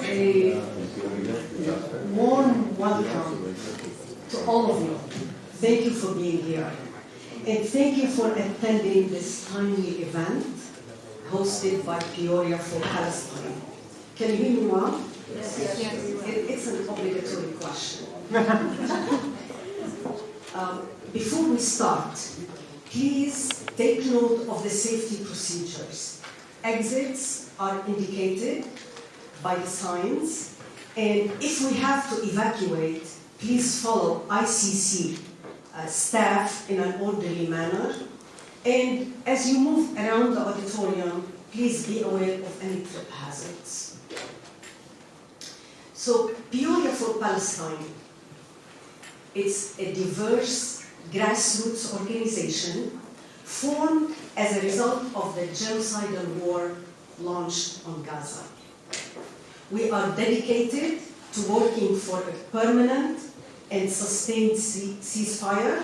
A warm welcome to all of you. Thank you for being here. And thank you for attending this timely event hosted by Peoria for Palestine. Can you hear me well? Yes. It's an obligatory question. Before we start, please take note of the safety procedures. Exits are indicated by the signs, and if we have to evacuate, please follow ICC staff in an orderly manner. And as you move around the auditorium, please be aware of any trip hazards. So, Peoria for Palestine, it's a diverse grassroots organization formed as a result of the genocidal war launched on Gaza. We are dedicated to working for a permanent and sustained ceasefire.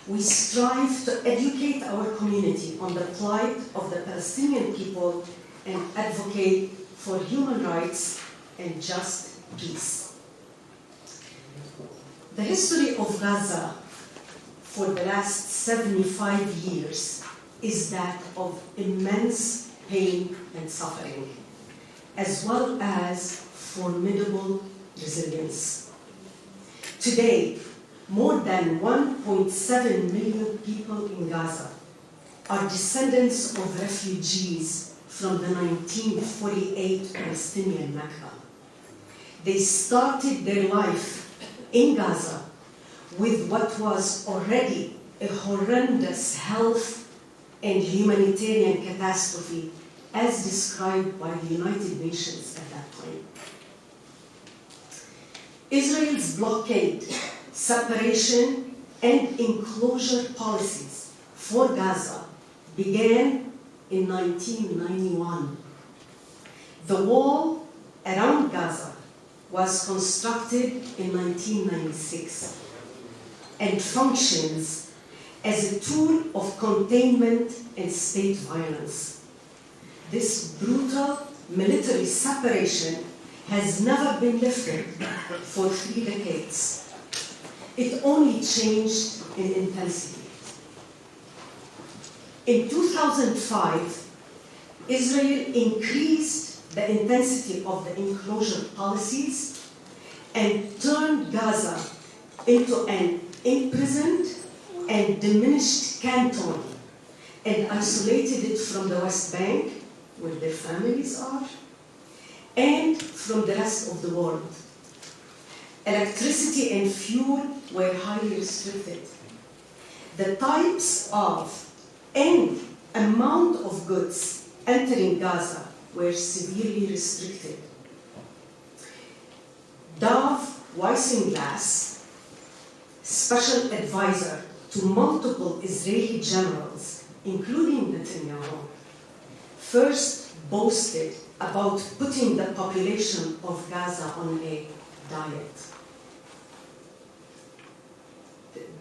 We strive to educate our community on the plight of the Palestinian people and advocate for human rights and just peace. The history of Gaza for the last 75 years is that of immense pain and suffering, as well as formidable resilience. Today, more than 1.7 million people in Gaza are descendants of refugees from the 1948 Palestinian Nakba. They started their life in Gaza with what was already a horrendous health and humanitarian catastrophe as described by the United Nations at that time. Israel's blockade, separation, and enclosure policies for Gaza began in 1991. The wall around Gaza was constructed in 1996 and functions as a tool of containment and state violence. This brutal military separation has never been lifted for 3 decades. It only changed in intensity. In 2005, Israel increased the intensity of the enclosure policies and turned Gaza into an imprisoned and diminished canton and isolated it from the West Bank, where their families are, and from the rest of the world. Electricity and fuel were highly restricted. The types of and amount of goods entering Gaza were severely restricted. Dov Weissenglass, special advisor to multiple Israeli generals, including Netanyahu, first boasted about putting the population of Gaza on a diet.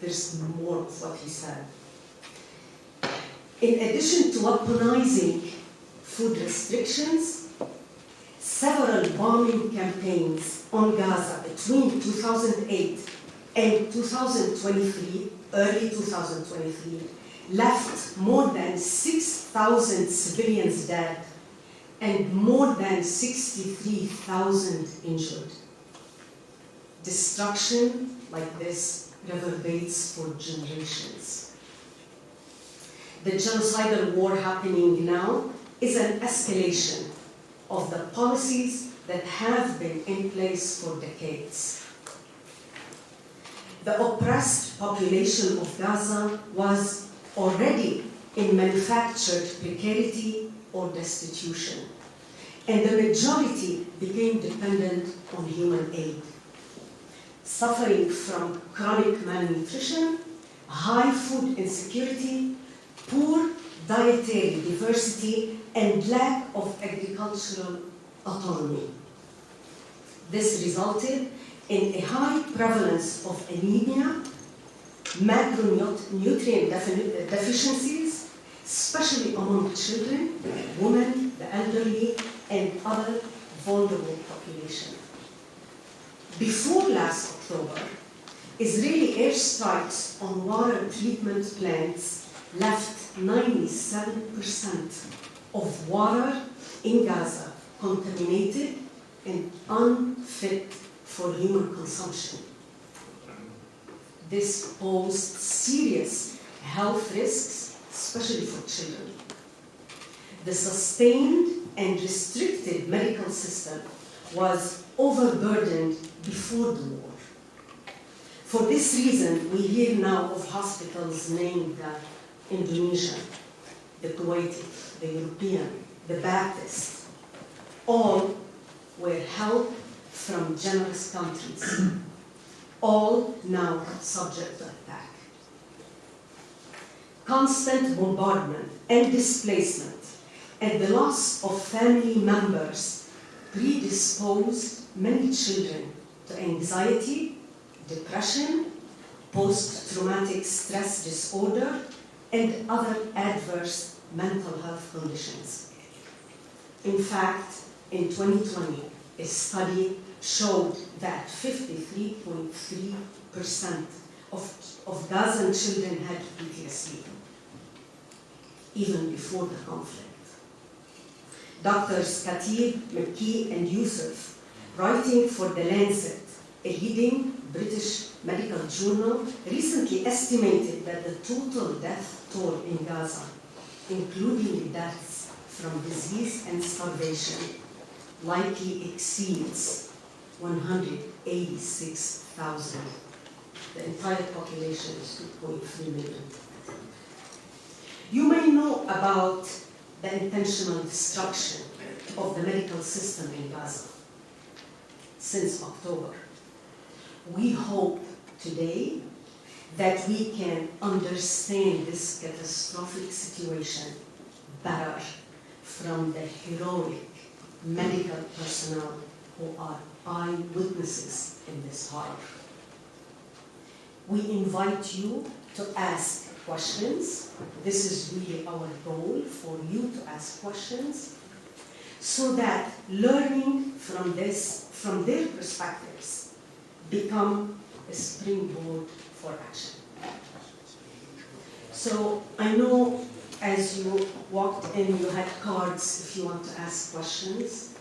There's more of what he said. In addition to weaponizing food restrictions, several bombing campaigns on Gaza between 2008 and 2023, early 2023, left more than 6,000 civilians dead and more than 63,000 injured. Destruction like this reverberates for generations. The genocidal war happening now is an escalation of the policies that have been in place for decades. The oppressed population of Gaza was already in manufactured precarity or destitution, and the majority became dependent on human aid, suffering from chronic malnutrition, high food insecurity, poor dietary diversity, and lack of agricultural autonomy. This resulted in a high prevalence of anemia, macronutrient deficiencies, especially among children, women, the elderly, and other vulnerable population. Before last October, Israeli airstrikes on water treatment plants left 97% of water in Gaza contaminated and unfit for human consumption. This posed serious health risks, especially for children. The sustained and restricted medical system was overburdened before the war. For this reason, we hear now of hospitals named the Indonesian, the Kuwaiti, the European, the Baptist. All were help from generous countries, all now subject to attack. Constant bombardment and displacement and the loss of family members predisposed many children to anxiety, depression, post-traumatic stress disorder, and other adverse mental health conditions. In fact, in 2020, a study showed that 53.3% of Gazan children had PTSD, even before the conflict. Doctors Khatib, McKee, and Youssef, writing for The Lancet, a leading British medical journal, recently estimated that the total death toll in Gaza, including deaths from disease and starvation, likely exceeds 186,000. The entire population is 2.3 million. You may know about the intentional destruction of the medical system in Gaza since October. We hope today that we can understand this catastrophic situation better from the heroic medical personnel who are eyewitnesses in this horror. We invite you to ask questions. This is really our goal, for you to ask questions, so that learning from this, from their perspectives, become a springboard for action. So I know as you walked in, you had cards if you want to ask questions.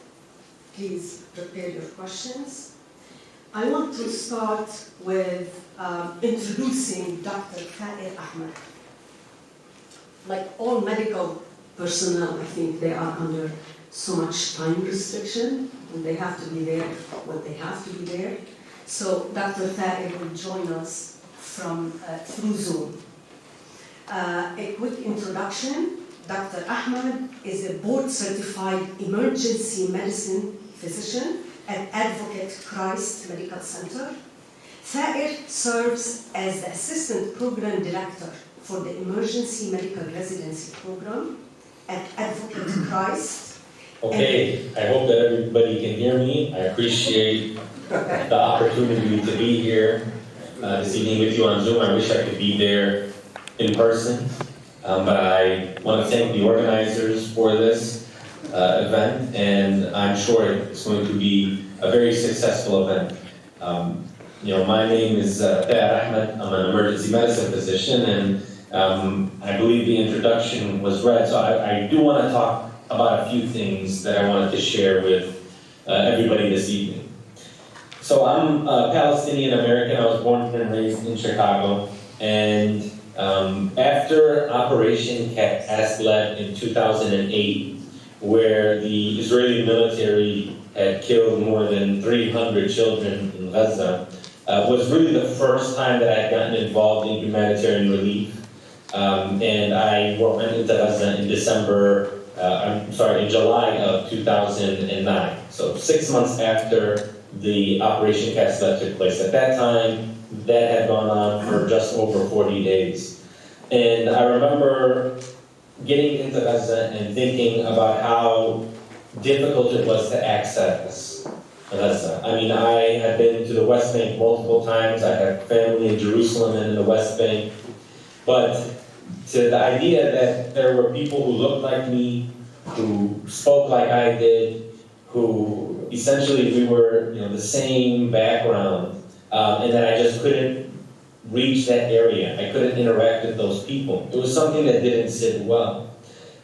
Please prepare your questions. I want to start with introducing Dr. Qader Ahmad. Like all medical personnel, I think they are under so much time restriction, and they have to be there when they have to be there. So Dr. Qader will join us from through Zoom. A quick introduction. Dr. Ahmad is a board-certified emergency medicine physician at Advocate Christ Medical Center. Qader serves as the Assistant Program Director for the Emergency Medical Residency Program at Advocate Christ. Okay, I hope that everybody can hear me. I appreciate the opportunity to be here this evening with you on Zoom. I wish I could be there in person, but I want to thank the organizers for this event, and I'm sure it's going to be a very successful event. My name is Qader Ahmad. I'm an emergency medicine physician, and I believe the introduction was read, so I do want to talk about a few things that I wanted to share with everybody this evening. So I'm Palestinian-American. I was born and raised in Chicago, and after Operation Cast Lead in 2008, where the Israeli military had killed more than 300 children in Gaza, was really the first time that I had gotten involved in humanitarian relief. And I went into Gaza in in July of 2009. So 6 months after the Operation Cast Lead took place. At that time, that had gone on for just over 40 days. And I remember getting into Gaza and thinking about how difficult it was to access Gaza. I mean, I had been to the West Bank multiple times. I have family in Jerusalem and in the West Bank. But to the idea that there were people who looked like me, who spoke like I did, who essentially we were, the same background, and that I just couldn't reach that area. I couldn't interact with those people. It was something that didn't sit well.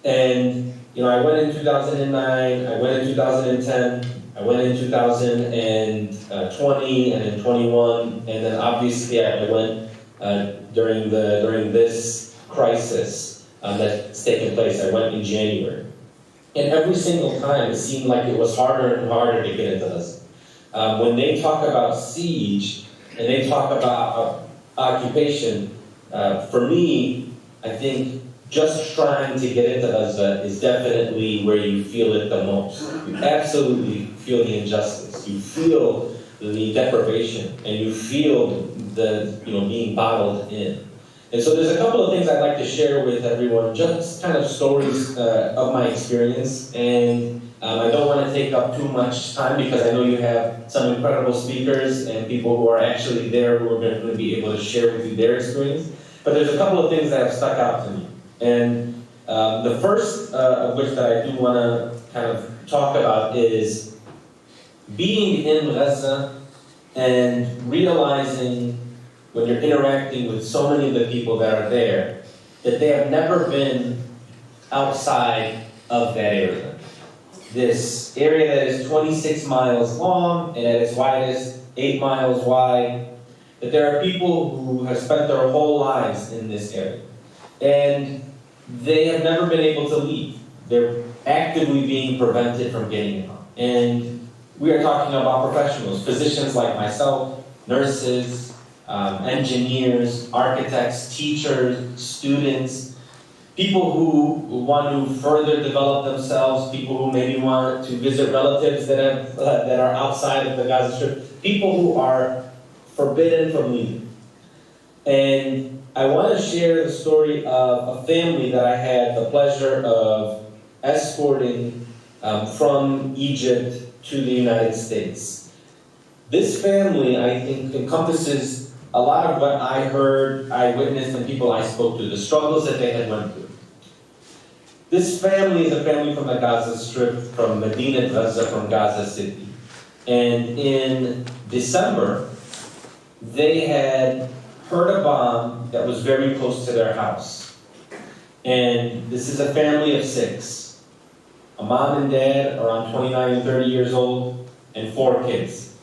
And, I went in 2009, I went in 2010, I went in 2020 and in 21, and then obviously I went during this crisis that's taken place. I went in January. And every single time it seemed like it was harder and harder to get into this. When they talk about siege and they talk about occupation, for me, I think just trying to get into Gaza is definitely where you feel it the most. You absolutely feel the injustice. You feel the deprivation, and you feel the being bottled in. And so there's a couple of things I'd like to share with everyone, just kind of stories of my experience. And I don't want to take up too much time because I know you have some incredible speakers and people who are actually there who are going to be able to share with you their experience. But there's a couple of things that have stuck out to me. And the first of which that I do want to kind of talk about is being in Gaza and realizing when you're interacting with so many of the people that are there, that they have never been outside of that area. This area that is 26 miles long and at its widest 8 miles wide, that there are people who have spent their whole lives in this area. And they have never been able to leave. They're actively being prevented from getting out. And we are talking about professionals, physicians like myself, nurses, engineers, architects, teachers, students, people who want to further develop themselves, people who maybe want to visit relatives that are outside of the Gaza Strip, people who are forbidden from leaving. And I want to share the story of a family that I had the pleasure of escorting from Egypt to the United States. This family, I think, encompasses a lot of what I heard, I witnessed, and people I spoke to, the struggles that they had went through. This family is a family from the Gaza Strip, from Medina, Gaza, from Gaza City. And in December, they had heard a bomb that was very close to their house. And this is a family of 6. A mom and dad, around 29 and 30 years old, and 4 kids.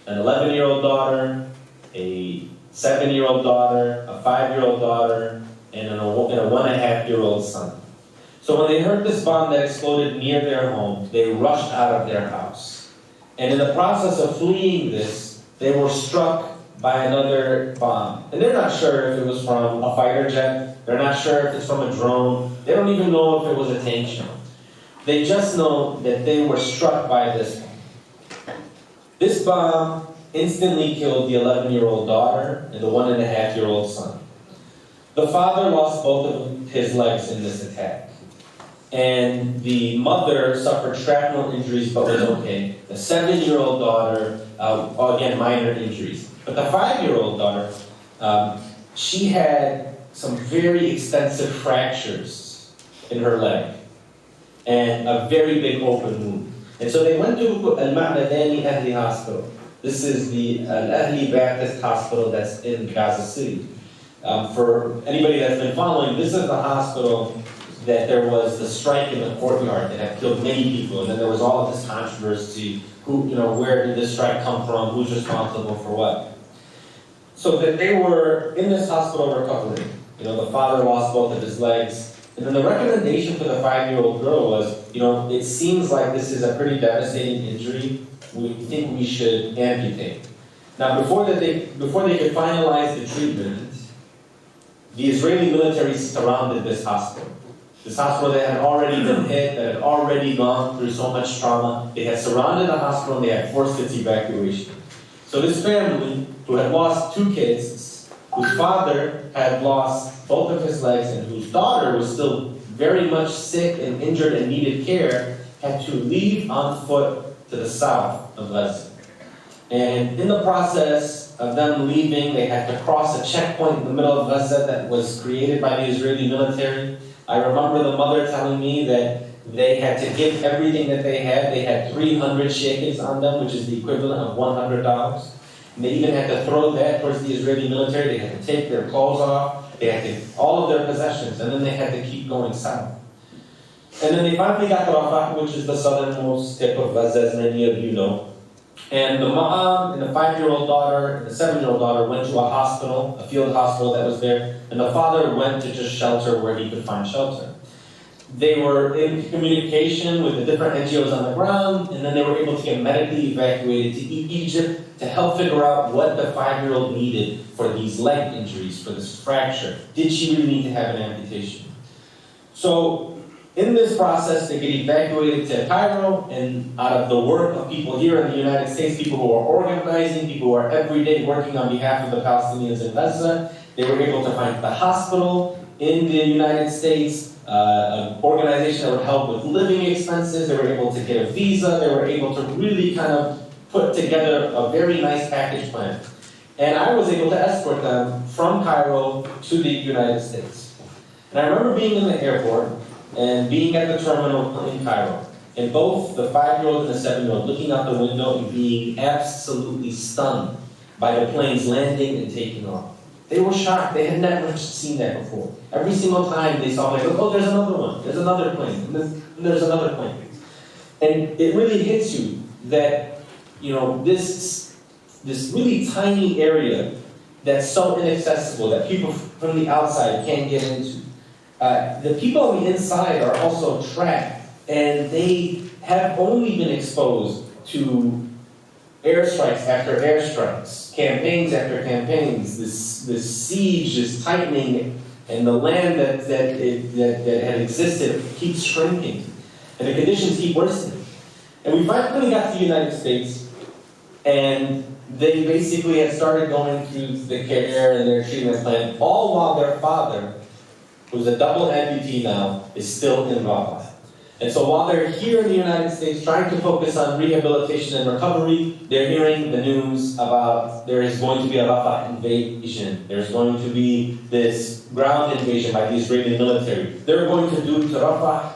An 11-year-old daughter, a 7-year-old daughter, a 5-year-old daughter, and a 1.5-year-old son. So when they heard this bomb that exploded near their home, they rushed out of their house. And in the process of fleeing this, they were struck by another bomb. And they're not sure if it was from a fighter jet. They're not sure if it's from a drone. They don't even know if it was a tank shell. They just know that they were struck by this bomb. This bomb instantly killed the 11-year-old daughter and the 1.5-year-old son. The father lost both of his legs in this attack. And the mother suffered shrapnel injuries but was okay. The 7-year-old daughter, again, minor injuries. But the 5-year-old daughter, she had some very extensive fractures in her leg and a very big open wound. And so they went to Al-Ma'madani Ahli Hospital. This is the Al-Ahli Baptist Hospital that's in Gaza City. For anybody that's been following, this is the hospital that there was the strike in the courtyard that had killed many people, and then there was all of this controversy, where did this strike come from, who's responsible for what. So that they were in this hospital recovering. The father lost both of his legs, and then the recommendation for the 5-year-old girl was, it seems like this is a pretty devastating injury, we think we should amputate. Now before they could finalize the treatment, the Israeli military surrounded this hospital. This hospital that had already been hit, that had already gone through so much trauma. They had surrounded the hospital and they had forced its evacuation. So this family, who had lost 2 kids, whose father had lost both of his legs and whose daughter was still very much sick and injured and needed care, had to leave on foot to the south of Gaza. And in the process of them leaving, they had to cross a checkpoint in the middle of Gaza that was created by the Israeli military. I remember the mother telling me that They had to give everything that they had. They had 300 shekels on them, which is the equivalent of $100. And they even had to throw that towards the Israeli military. They had to take their clothes off. They had to, all of their possessions, and then they had to keep going south. And then they finally got to Rafah, which is the southernmost tip of Gaza, as many of you know. And the mom and the 5-year-old daughter and the 7-year-old daughter went to a hospital, a field hospital that was there, and the father went to just shelter where he could find shelter. They were in communication with the different NGOs on the ground, and then they were able to get medically evacuated to Egypt to help figure out what the 5-year-old needed for these leg injuries, for this fracture. Did she really need to have an amputation? So in this process, they get evacuated to Cairo, and out of the work of people here in the United States, people who are organizing, people who are every day working on behalf of the Palestinians in Gaza, they were able to find the hospital in the United States, an organization that would help with living expenses. They were able to get a visa. They were able to really kind of put together a very nice package plan. And I was able to escort them from Cairo to the United States. And I remember being in the airport and being at the terminal in Cairo, and both the 5-year-old and the 7-year-old looking out the window and being absolutely stunned by the planes landing and taking off. They were shocked. They had never seen that before. Every single time they saw, like, oh, there's another one. There's another plane. And there's another plane. And it really hits you that, you know, this really tiny area that's so inaccessible that people from the outside can't get into. The people on the inside are also trapped, and they have only been exposed to airstrikes after airstrikes, campaigns after campaigns. This siege is tightening, and the land that had existed keeps shrinking, and the conditions keep worsening. And we finally got to the United States, and they basically had started going through the care and their treatment plan, all while their father, who's a double amputee now, is still in Rafah. And so while they're here in the United States trying to focus on rehabilitation and recovery, they're hearing the news about there is going to be a Rafah invasion. There's going to be this ground invasion by the Israeli military. They're going to do to Rafah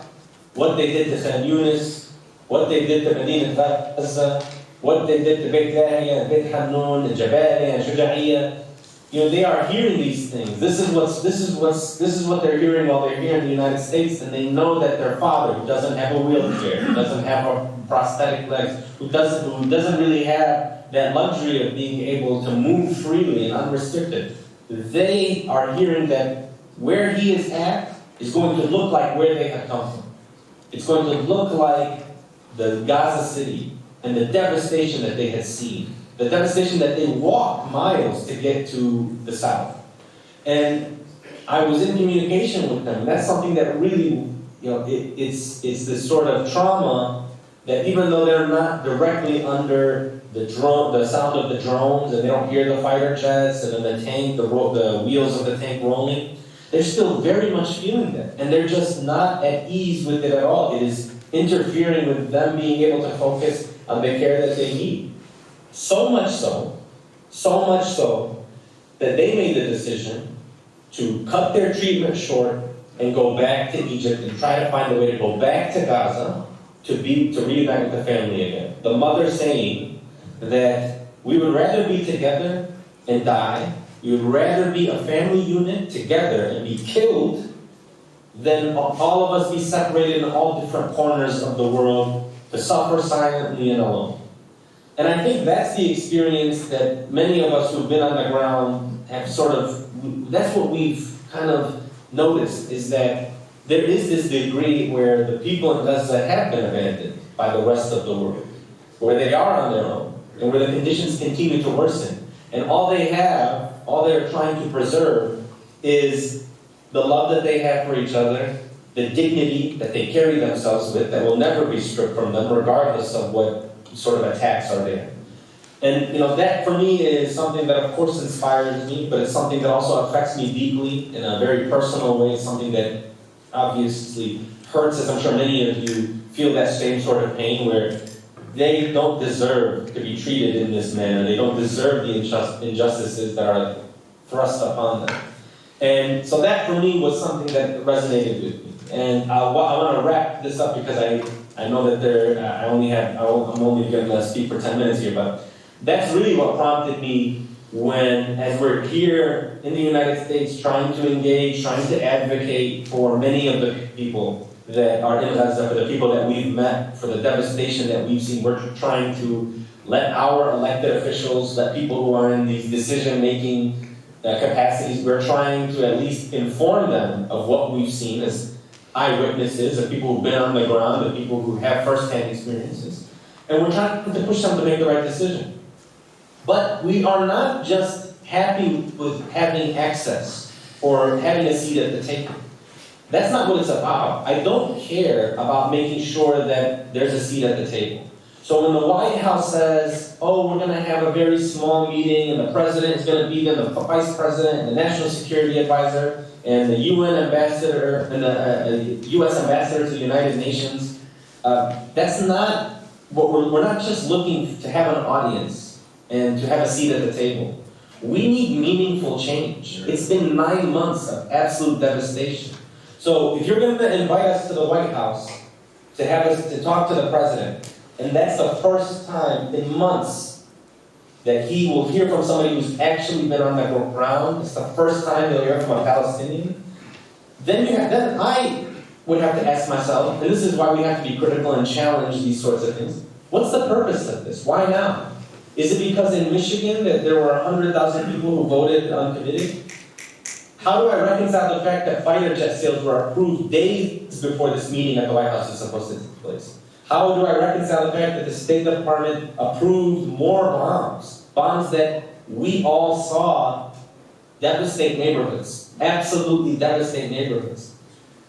what they did to Khan Yunis, what they did to Medina Gaza, what they did to Beit Lahiya and Beit Hanun and Jabalia and Shuja'iyya. You know, they are hearing these things. This is what they're hearing while they're here in the United States, and they know that their father, who doesn't have a wheelchair, who doesn't have a prosthetic legs, who doesn't really have that luxury of being able to move freely and unrestricted, they are hearing that where he is at is going to look like where they have come from. It's going to look like the Gaza city and the devastation that they had seen. The devastation that they walked miles to get to the south. And I was in communication with them. That's something that really, you know, it's this sort of trauma that even though they're not directly under the sound of the drones, and they don't hear the fighter jets and then the tank, the wheels of the tank rolling, they're still very much feeling that. And they're just not at ease with it at all. It is interfering with them being able to focus on the care that they need. So much so that they made the decision to cut their treatment short and go back to Egypt and try to find a way to go back to Gaza to reunite with the family again. The mother saying that we would rather be together and die, we would rather be a family unit together and be killed than all of us be separated in all different corners of the world to suffer silently and alone. And I think that's the experience that many of us who've been on the ground have that's what we've kind of noticed, is that there is this degree where the people in Gaza have been abandoned by the rest of the world, where they are on their own, and where the conditions continue to worsen. And all they're trying to preserve is the love that they have for each other, the dignity that they carry themselves with that will never be stripped from them, regardless of what sort of attacks are there. And you know, that for me is something that of course inspires me, but it's something that also affects me deeply in a very personal way. It's something that obviously hurts, as I'm sure many of you feel that same sort of pain, where they don't deserve to be treated in this manner. They don't deserve the injustices that are thrust upon them. And so that for me was something that resonated with me. And I want to wrap this up because I know that I'm only going to speak for 10 minutes here, but that's really what prompted me when, as we're here in the United States trying to engage, trying to advocate for many of the people that are in Gaza, for the people that we've met, for the devastation that we've seen, we're trying to let our elected officials, let people who are in these decision-making capacities, we're trying to at least inform them of what we've seen as eyewitnesses, of people who've been on the ground, of people who have first-hand experiences. And we're trying to push them to make the right decision. But we are not just happy with having access or having a seat at the table. That's not what it's about. I don't care about making sure that there's a seat at the table. So when the White House says, oh, we're going to have a very small meeting and the president is going to be there, the vice president and the national security advisor and the UN ambassador and the US ambassador to the United Nations, that's not what we're not just looking to have an audience and to have a seat at the table. We need meaningful change. It's been 9 months of absolute devastation. So if you're going to invite us to the White House to have us to talk to the president, and that's the first time in months that he will hear from somebody who's actually been on the ground, it's the first time he'll hear from a Palestinian, then I would have to ask myself, and this is why we have to be critical and challenge these sorts of things, what's the purpose of this? Why now? Is it because in Michigan that there were 100,000 people who voted uncommitted? How do I reconcile the fact that fighter jet sales were approved days before this meeting at the White House is supposed to take place? How do I reconcile the fact that the State Department approved more bombs that we all saw devastate neighborhoods, absolutely devastate neighborhoods?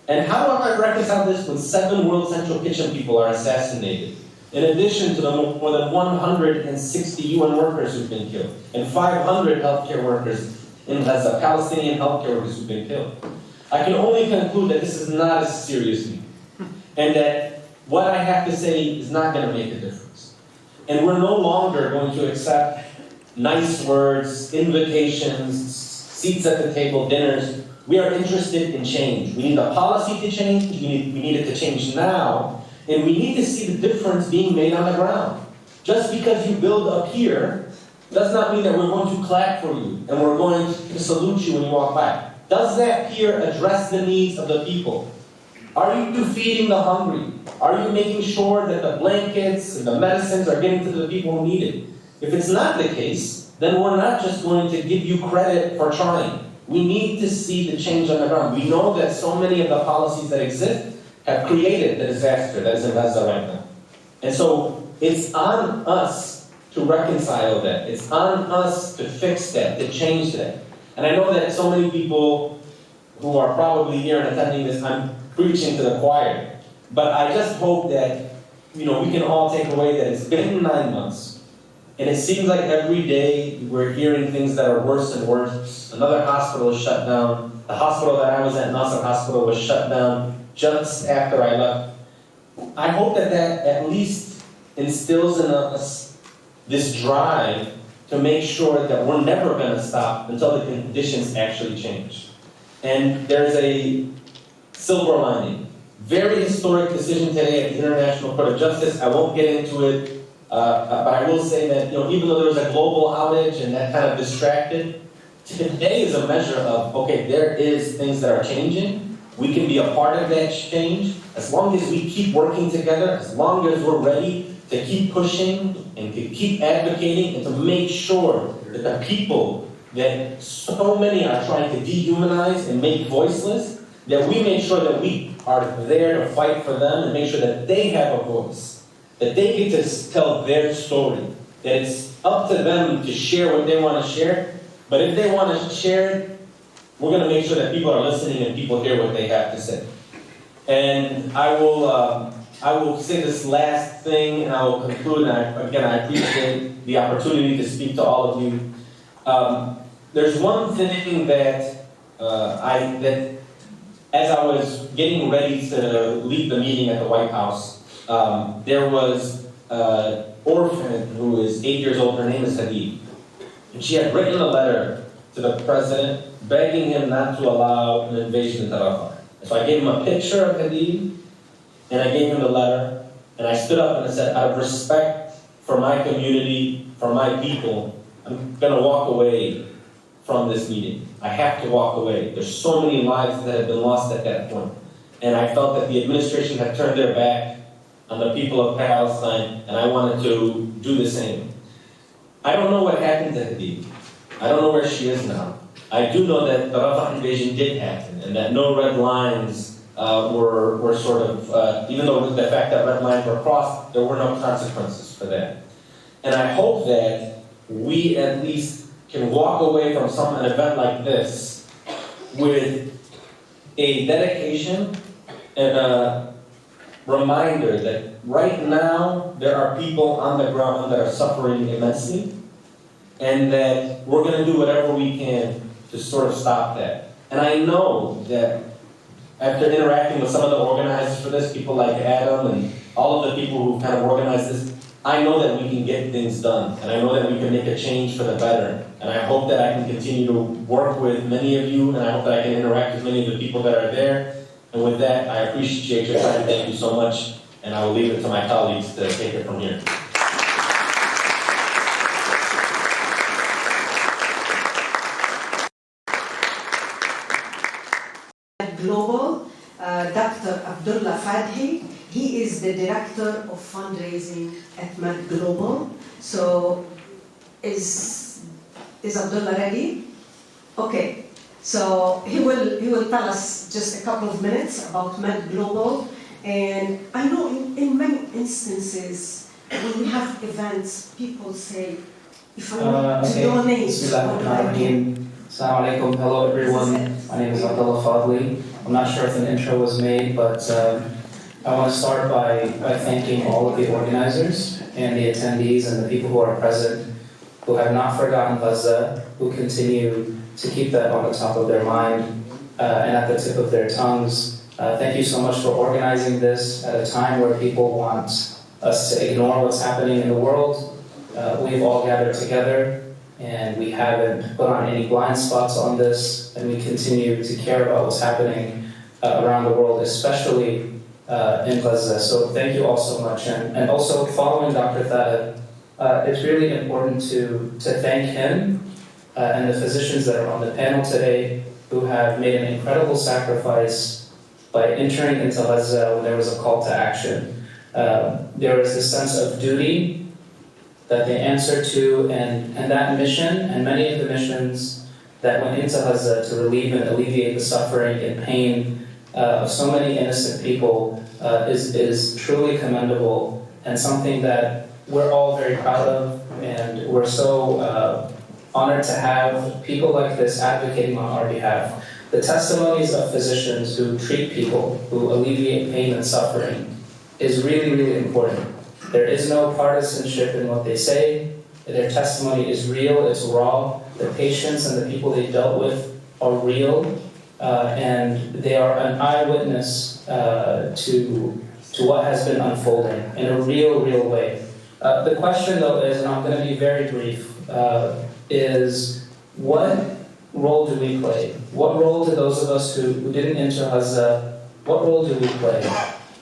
And how do I reconcile this when 7 World Central Kitchen people are assassinated, in addition to the more than 160 UN workers who've been killed, and 500 healthcare workers in Gaza, Palestinian healthcare workers who've been killed? I can only conclude that this is not a serious meeting, and that what I have to say is not going to make a difference. And we're no longer going to accept nice words, invitations, seats at the table, dinners. We are interested in change. We need a policy to change. We need it to change now. And we need to see the difference being made on the ground. Just because you build up here does not mean that we're going to clap for you and we're going to salute you when you walk by. Does that pier address the needs of the people? Are you feeding the hungry? Are you making sure that the blankets and the medicines are getting to the people who need it? If it's not the case, then we're not just going to give you credit for trying. We need to see the change on the ground. We know that so many of the policies that exist have created the disaster that is in Gaza right now. And so it's on us to reconcile that. It's on us to fix that, to change that. And I know that so many people who are probably here and attending this, I'm preaching to the choir. But I just hope that, we can all take away that it's been 9 months. And it seems like every day we're hearing things that are worse and worse. Another hospital is shut down. The hospital that I was at, Nasser Hospital, was shut down just after I left. I hope that at least instills in us this drive to make sure that we're never going to stop until the conditions actually change. And there's a silver lining. Very historic decision today at the International Court of Justice. I won't get into it, but I will say that even though there was a global outage and that kind of distracted, today is a measure of, okay, there is things that are changing. We can be a part of that change as long as we keep working together, as long as we're ready to keep pushing and to keep advocating and to make sure that the people that so many are trying to dehumanize and make voiceless, that we make sure that we are there to fight for them and make sure that they have a voice, that they get to tell their story, that it's up to them to share what they want to share. But if they want to share it, we're going to make sure that people are listening and people hear what they have to say. And I will say this last thing, and I will conclude. And I appreciate the opportunity to speak to all of you. There's one thing that as I was getting ready to leave the meeting at the White House, there was an orphan who is 8 years old. Her name is Hadid. And she had written a letter to the president begging him not to allow an invasion into Rafah. And so I gave him a picture of Hadid, and I gave him the letter, and I stood up and I said, out of respect for my community, for my people, I'm gonna walk away from this meeting. I have to walk away. There's so many lives that have been lost at that point. And I felt that the administration had turned their back on the people of Palestine, and I wanted to do the same. I don't know what happened to Hadid. I don't know where she is now. I do know that the Rafah invasion did happen, and that no red lines were sort of, even though the fact that red lines were crossed, there were no consequences for that. And I hope that we at least can walk away from an event like this with a dedication and a reminder that right now there are people on the ground that are suffering immensely, and that we're going to do whatever we can to sort of stop that. And I know that after interacting with some of the organizers for this, people like Adam and all of the people who kind of organized this, I know that we can get things done, and I know that we can make a change for the better. And I hope that I can continue to work with many of you, and I hope that I can interact with many of the people that are there. And with that, I appreciate your time. Thank you so much, and I will leave it to my colleagues to take it from here. MedGlobal, Dr. Abdul Fadhi. He is the director of fundraising at MedGlobal. So, is Abdullah ready? Okay. So he will tell us just a couple of minutes about MedGlobal. And I know in many instances when we have events, people say, if I want to donate, what do I do? Assalamu alaikum. Hello everyone. My name is Abdul Fadli. I'm not sure if an intro was made, but I want to start by thanking all of the organizers and the attendees and the people who are present, who have not forgotten Gaza, who continue to keep that on the top of their mind and at the tip of their tongues. Thank you so much for organizing this at a time where people want us to ignore what's happening in the world. We've all gathered together, and we haven't put on any blind spots on this, and we continue to care about what's happening around the world, especially in Gaza. So thank you all so much. And also, following Dr. Thahed, it's really important to thank him and the physicians that are on the panel today, who have made an incredible sacrifice by entering into Gaza when there was a call to action. There is this sense of duty that they answer to, and that mission, and many of the missions that went into Gaza to relieve and alleviate the suffering and pain of so many innocent people is truly commendable, and something that we're all very proud of, and we're so honored to have people like this advocating on our behalf. The testimonies of physicians who treat people, who alleviate pain and suffering, is really, really important. There is no partisanship in what they say. Their testimony is real, it's raw. The patients and the people they dealt with are real, and they are an eyewitness to what has been unfolding in a real, real way. The question, though, is, and I'm going to be very brief, is what role do we play? What role do those of us who didn't enter Gaza, what role do we play?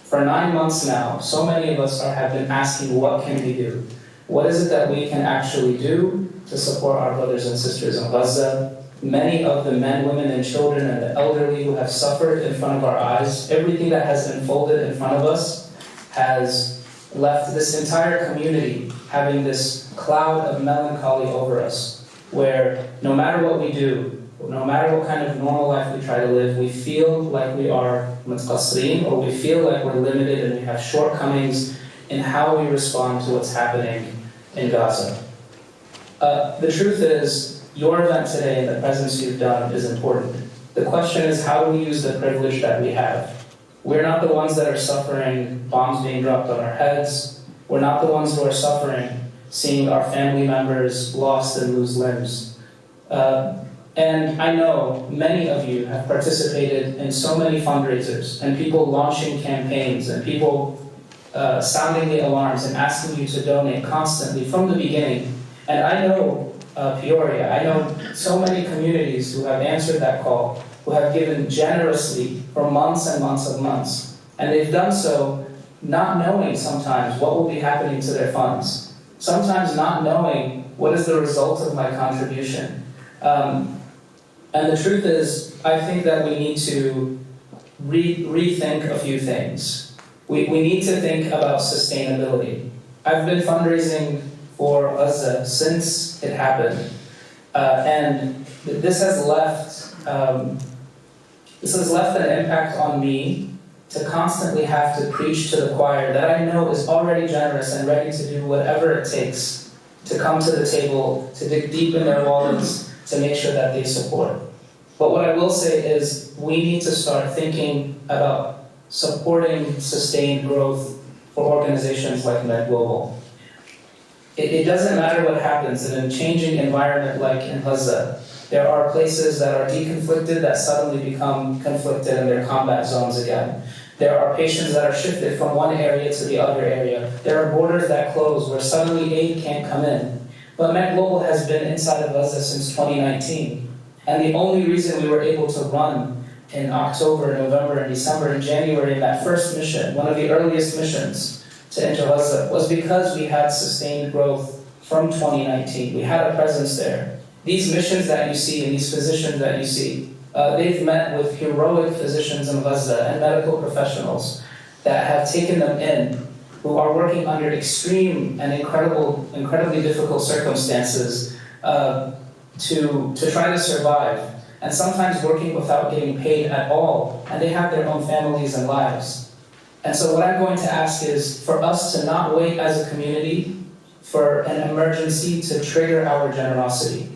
For 9 months now, so many of us have been asking, what can we do? What is it that we can actually do to support our brothers and sisters in Gaza? Many of the men, women, and children and the elderly who have suffered in front of our eyes, everything that has unfolded in front of us has left this entire community having this cloud of melancholy over us, where no matter what we do, no matter what kind of normal life we try to live, we feel like we are mutqasreen, or we feel like we're limited and we have shortcomings in how we respond to what's happening in Gaza. The truth is, your event today and the presence you've done is important. The question is, how do we use the privilege that we have? We're not the ones that are suffering bombs being dropped on our heads. We're not the ones who are suffering seeing our family members lost and lose limbs. And I know many of you have participated in so many fundraisers and people launching campaigns and people sounding the alarms and asking you to donate constantly from the beginning. And I know Peoria, I know so many communities who have answered that call who have given generously for months and months of months. And they've done so not knowing sometimes what will be happening to their funds, sometimes not knowing what is the result of my contribution. And the truth is, I think that we need to rethink a few things. We need to think about sustainability. I've been fundraising for Gaza since it happened, and this has left an impact on me to constantly have to preach to the choir that I know is already generous and ready to do whatever it takes to come to the table, to dig deep in their wallets, to make sure that they support. But what I will say is we need to start thinking about supporting sustained growth for organizations like MedGlobal. It doesn't matter what happens in a changing environment like in Gaza. There are places that are deconflicted that suddenly become conflicted and they're combat zones again. There are patients that are shifted from one area to the other area. There are borders that close where suddenly aid can't come in. But MedGlobal has been inside of Gaza since 2019. And the only reason we were able to run in October, November, and December, and January in that first mission, one of the earliest missions to enter Gaza, was because we had sustained growth from 2019. We had a presence there. These missions that you see and these physicians that you see, they've met with heroic physicians in Gaza and medical professionals that have taken them in, who are working under extreme and incredibly difficult circumstances to try to survive, and sometimes working without getting paid at all, and they have their own families and lives. And so what I'm going to ask is for us to not wait as a community for an emergency to trigger our generosity.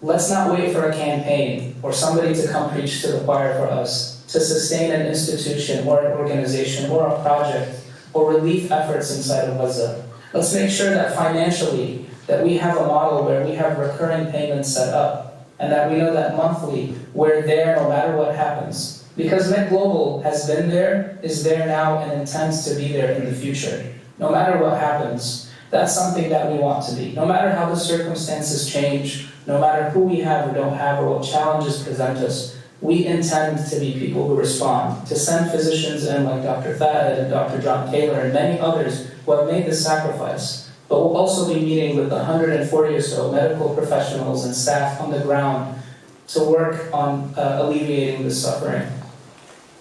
Let's not wait for a campaign or somebody to come preach to the choir for us to sustain an institution or an organization or a project or relief efforts inside of Gaza. Let's make sure that financially that we have a model where we have recurring payments set up and that we know that monthly we're there no matter what happens. Because MedGlobal has been there, is there now, and intends to be there in the future. No matter what happens, that's something that we want to be. No matter how the circumstances change, no matter who we have or don't have or what challenges present us, we intend to be people who respond, to send physicians in like Dr. Thad and Dr. John Kahler and many others who have made this sacrifice. But we'll also be meeting with 140 or so medical professionals and staff on the ground to work on alleviating this suffering.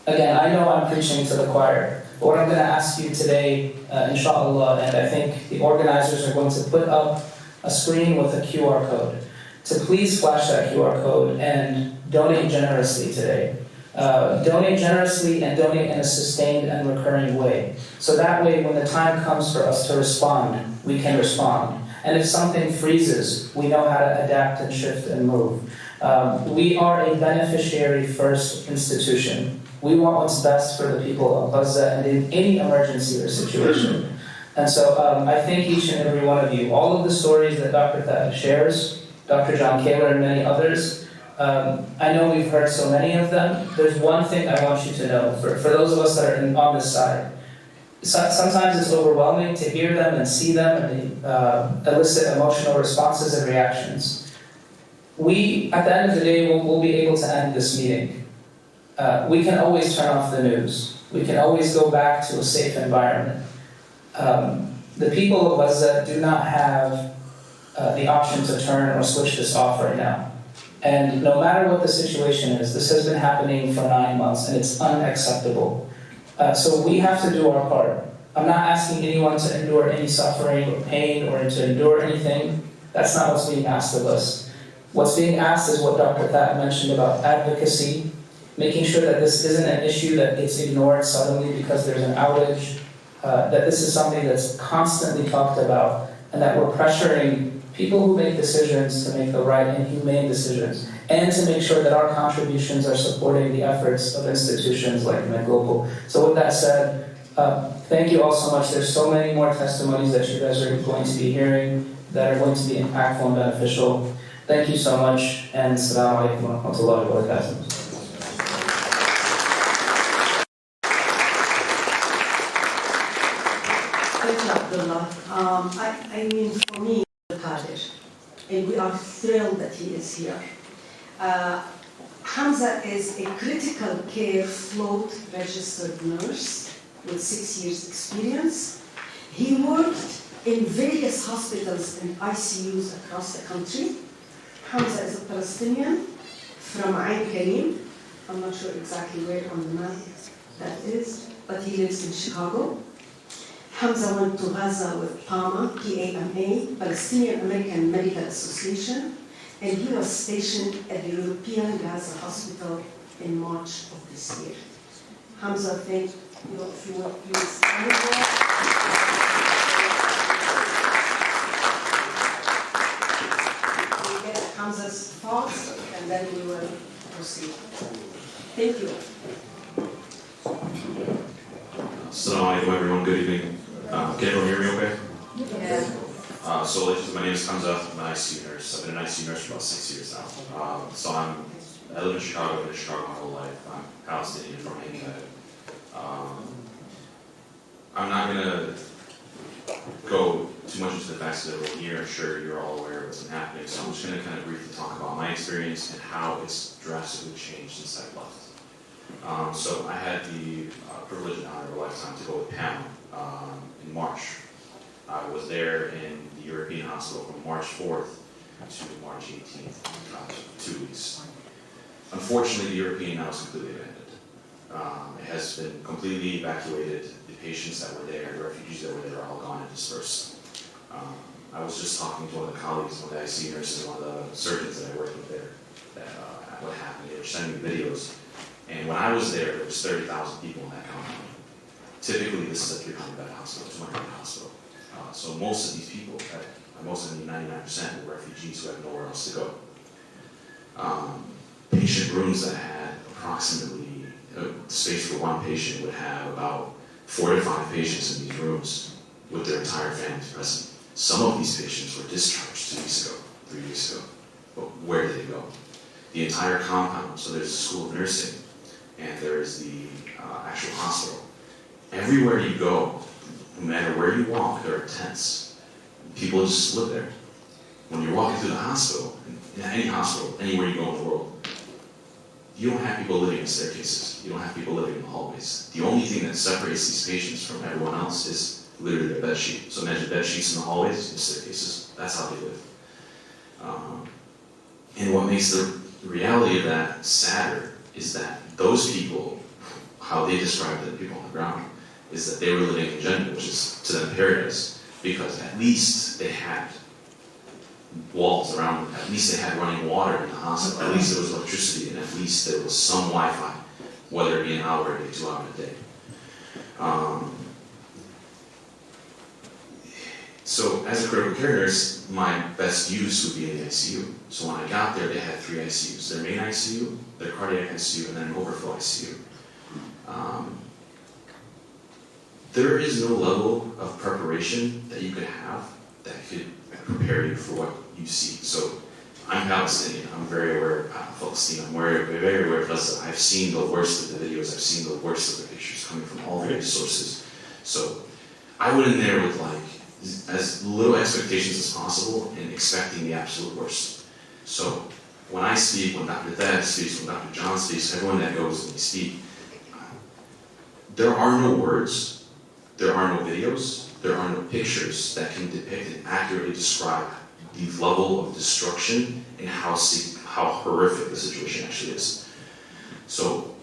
Again, I know I'm preaching to the choir, but what I'm going to ask you today, inshallah, and I think the organizers are going to put up a screen with a QR code, to please flash that QR code and donate generously today. Donate generously and donate in a sustained and recurring way. So that way, when the time comes for us to respond, we can respond. And if something freezes, we know how to adapt and shift and move. We are a beneficiary-first institution. We want what's best for the people of Gaza and in any emergency or situation. And so I thank each and every one of you. All of the stories that Dr. Thad shares, Dr. John Kahler and many others, I know we've heard so many of them. There's one thing I want you to know, for those of us that are on this side. Sometimes it's overwhelming to hear them and see them and elicit emotional responses and reactions. We, at the end of the day, will be able to end this meeting. We can always turn off the news. We can always go back to a safe environment. The people of Gaza do not have the option to turn or switch this off right now. And no matter what the situation is, this has been happening for 9 months and it's unacceptable. So we have to do our part. I'm not asking anyone to endure any suffering or pain or to endure anything. That's not what's being asked of us. What's being asked is what Dr. Thad mentioned about advocacy, making sure that this isn't an issue that gets ignored suddenly because there's an outage, that this is something that's constantly talked about, and that we're pressuring people who make decisions to make the right and humane decisions, and to make sure that our contributions are supporting the efforts of institutions like MedGlobal. So with that said, thank you all so much. There's so many more testimonies that you guys are going to be hearing that are going to be impactful and beneficial. Thank you so much, and assalamu alaikum wa rahmatullahi wa barakatuh. Thank you, Abdullah. I mean, for me, Qader, and we are thrilled that he is here. Hamza is a critical care float registered nurse with 6 years experience. He worked in various hospitals and ICUs across the country. Hamza is a Palestinian from Ain Karim. I'm not sure exactly where on the map that is, but he lives in Chicago. Hamza went to Gaza with PAMA, P-A-M-A, Palestinian-American Medical Association, and he was stationed at the European Gaza Hospital in March of this year. Hamza, thank you, if you would please stand up. We'll get Hamza's thoughts, and then we will proceed. Thank you. Assalamu alaikum, everyone. Good evening. Can everyone hear me okay? Yeah. So my name is Hamza. I'm an ICU nurse. I've been an ICU nurse for about 6 years now. I live in Chicago. I've been in Chicago my whole life. I'm Palestinian from Hamza. I'm not going to go too much into the facts of the year. I'm sure you're all aware of what's been happening. So I'm just going to kind of briefly talk about my experience and how it's drastically changed since I've left. So I had the privilege and honor of a lifetime to go with Pam in March. I was there in the European hospital from March 4th to March 18th, 2 weeks. Unfortunately, the European now is completely abandoned. It has been completely evacuated. The patients that were there, the refugees that were there, are all gone and dispersed. I was just talking to one of the colleagues, one of the ICU nurses, one of the surgeons that I worked with there, that what happened. They were sending me videos. And when I was there was 30,000 people in that compound. Typically, this is a 300-bed hospital, 200-bed hospital. So most of these people, most of them, 99%, were refugees who had nowhere else to go. Patient rooms that had approximately, space for one patient would have about 4 to 5 patients in these rooms with their entire families present. Some of these patients were discharged 2 weeks ago, 3 weeks ago. But where did they go? The entire compound, so there's a school of nursing, and there's the actual hospital. Everywhere you go, no matter where you walk, there are tents. People just live there. When you're walking through the hospital, in any hospital, anywhere you go in the world, you don't have people living in staircases. You don't have people living in the hallways. The only thing that separates these patients from everyone else is literally their bed sheet. So imagine bed sheets in the hallways and staircases. That's how they live. And what makes the reality of that sadder is that those people, how they describe the people on the ground, is that they were living in Jannah, which is to them paradise, because at least they had walls around them, at least they had running water in the hospital, at least there was electricity, and at least there was some Wi-Fi, whether it be an hour a day, 2 hours a day. So as a critical care nurse, my best use would be in the ICU. So when I got there, they had 3 ICUs. Their main ICU, their cardiac ICU, and then an overflow ICU. There is no level of preparation that you could have that could prepare you for what you see. So I'm Palestinian. I'm very aware of Palestine. I'm very aware of Gaza. I've seen the worst of the videos. I've seen the worst of the pictures coming from all various sources. So I went in there with as little expectations as possible and expecting the absolute worst. So when I speak, when Dr. Thad speaks, when Dr. John speaks, everyone that goes and they speak, there are no words, there are no videos, there are no pictures that can depict and accurately describe the level of destruction and how horrific the situation actually is. So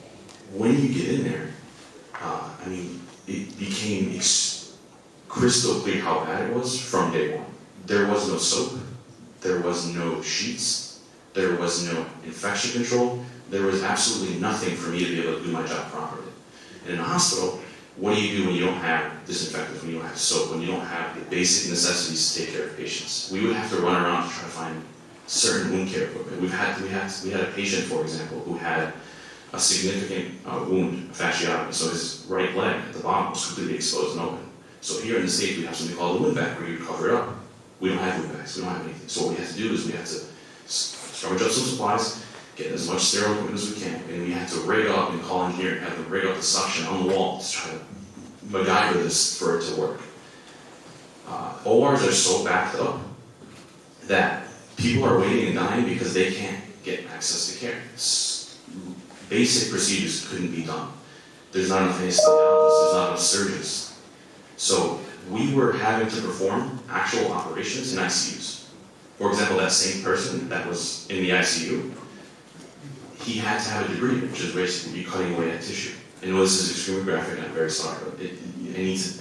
when you get in there, it became crystal clear how bad it was from day one. There was no soap, there was no sheets, there was no infection control, there was absolutely nothing for me to be able to do my job properly. And in a hospital, what do you do when you don't have disinfectants, when you don't have soap, when you don't have the basic necessities to take care of patients? We would have to run around to try to find certain wound care equipment. We had a patient, for example, who had a significant wound, a fasciotomy, so his right leg at the bottom was completely exposed and open. So here in the States, we have something called a wound bag where you cover it up. We don't have wound bags, we don't have anything. So what we have to do is we have to scavenge up some supplies, get as much sterile equipment as we can, and we had to rig up and call engineer and have them rig up the suction on the wall to try to MacGyver this for it to work. ORs are so backed up that people are waiting and dying because they can't get access to care. basic procedures couldn't be done. There's not enough anesthesiologists, there's not enough surgeons. So we were having to perform actual operations in ICUs. For example, that same person that was in the ICU, he had to have a degree, which is basically cutting away at tissue. I know this is extremely graphic, and I'm very sorry, but I need to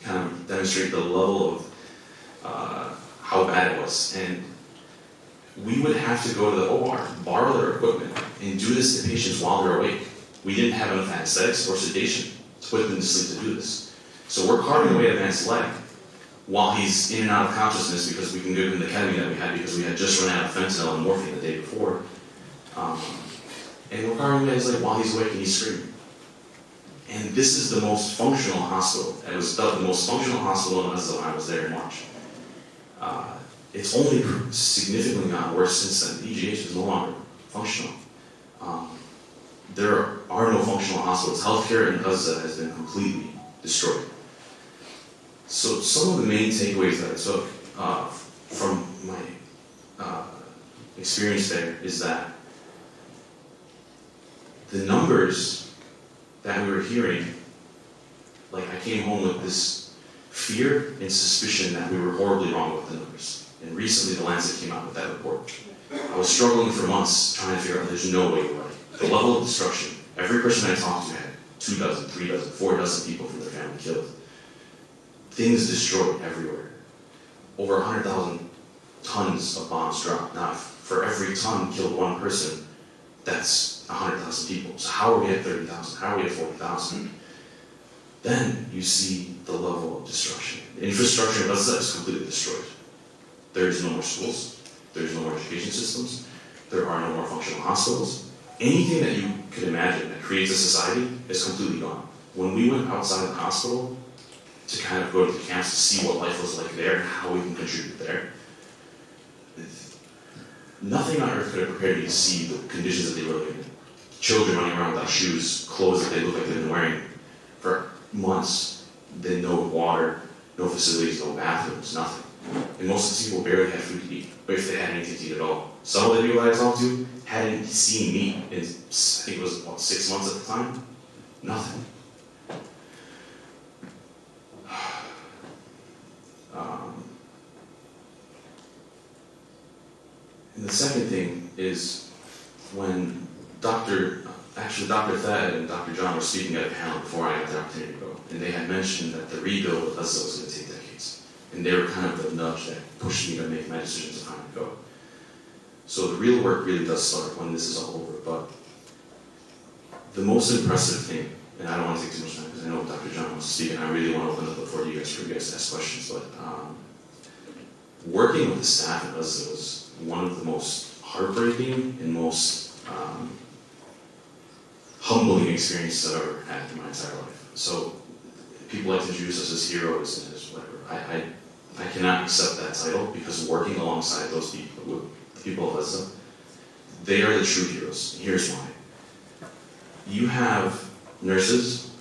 kind of demonstrate the level of how bad it was. And we would have to go to the OR, borrow their equipment, and do this to patients while they're awake. We didn't have enough anesthetics or sedation to put them to sleep to do this. So we're carving away a man's leg while he's in and out of consciousness because we can give him the ketamine that we had because we had just run out of fentanyl and morphine the day before. And we're carving away his leg while he's awake and he's screaming. And this is the most functional hospital. It was the most functional hospital in Gaza when I was there in March. It's only significantly gotten worse since then. The EGH is no longer functional. There are no functional hospitals. Healthcare in Gaza has been completely destroyed. So some of the main takeaways that I took from my experience there is that the numbers that we were hearing, like I came home with this fear and suspicion that we were horribly wrong with the numbers. And recently the Lancet came out with that report. I was struggling for months trying to figure out there's no way we're right. The level of destruction, every person I talked to had 2 dozen, 3 dozen, 4 dozen people from their family killed. Things destroyed everywhere. Over 100,000 tons of bombs dropped. Now, for every ton killed one person, that's 100,000 people. So how are we at 30,000? How are we at 40,000? Then you see the level of destruction. The infrastructure in Gaza is completely destroyed. There is no more schools. There is no more education systems. There are no more functional hospitals. Anything that you could imagine that creates a society is completely gone. When we went outside the hospital to kind of go to the camps to see what life was like there and how we can contribute there, nothing on earth could have prepared me to see the conditions that they were living in. Children running around without shoes, clothes that they look like they've been wearing for months, then no water, no facilities, no bathrooms, nothing. And most of these people barely had food to eat, or if they had anything to eat at all. Some of the people I talked to hadn't seen meat in, I think it was, 6 months at the time? Nothing. And the second thing is when Dr. Thad and Dr. John were speaking at a panel before I had the opportunity to go, and they had mentioned that the rebuild of Gaza was going to take decades. And they were kind of the nudge that pushed me to make my decisions of how to go. So the real work really does start when this is all over. But the most impressive thing, and I don't want to take too much time because I know Dr. John wants to speak, and I really want to open up for you guys to ask questions. But working with the staff at Gaza was one of the most heartbreaking and most humbling experiences I've ever had in my entire life. So people like to introduce us as heroes and as whatever. I cannot accept that title because working alongside those people, with the people of Gaza, they are the true heroes. And here's why. You have nurses,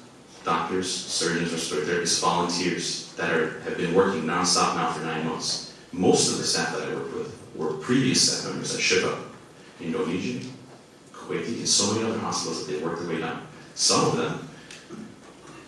doctors, surgeons, respiratory therapists, volunteers that have been working nonstop now for 9 months. Most of the staff that I worked with were previous staff members at Shiva, Indonesia, Kuwaiti, and so many other hospitals that they worked their way down. Some of them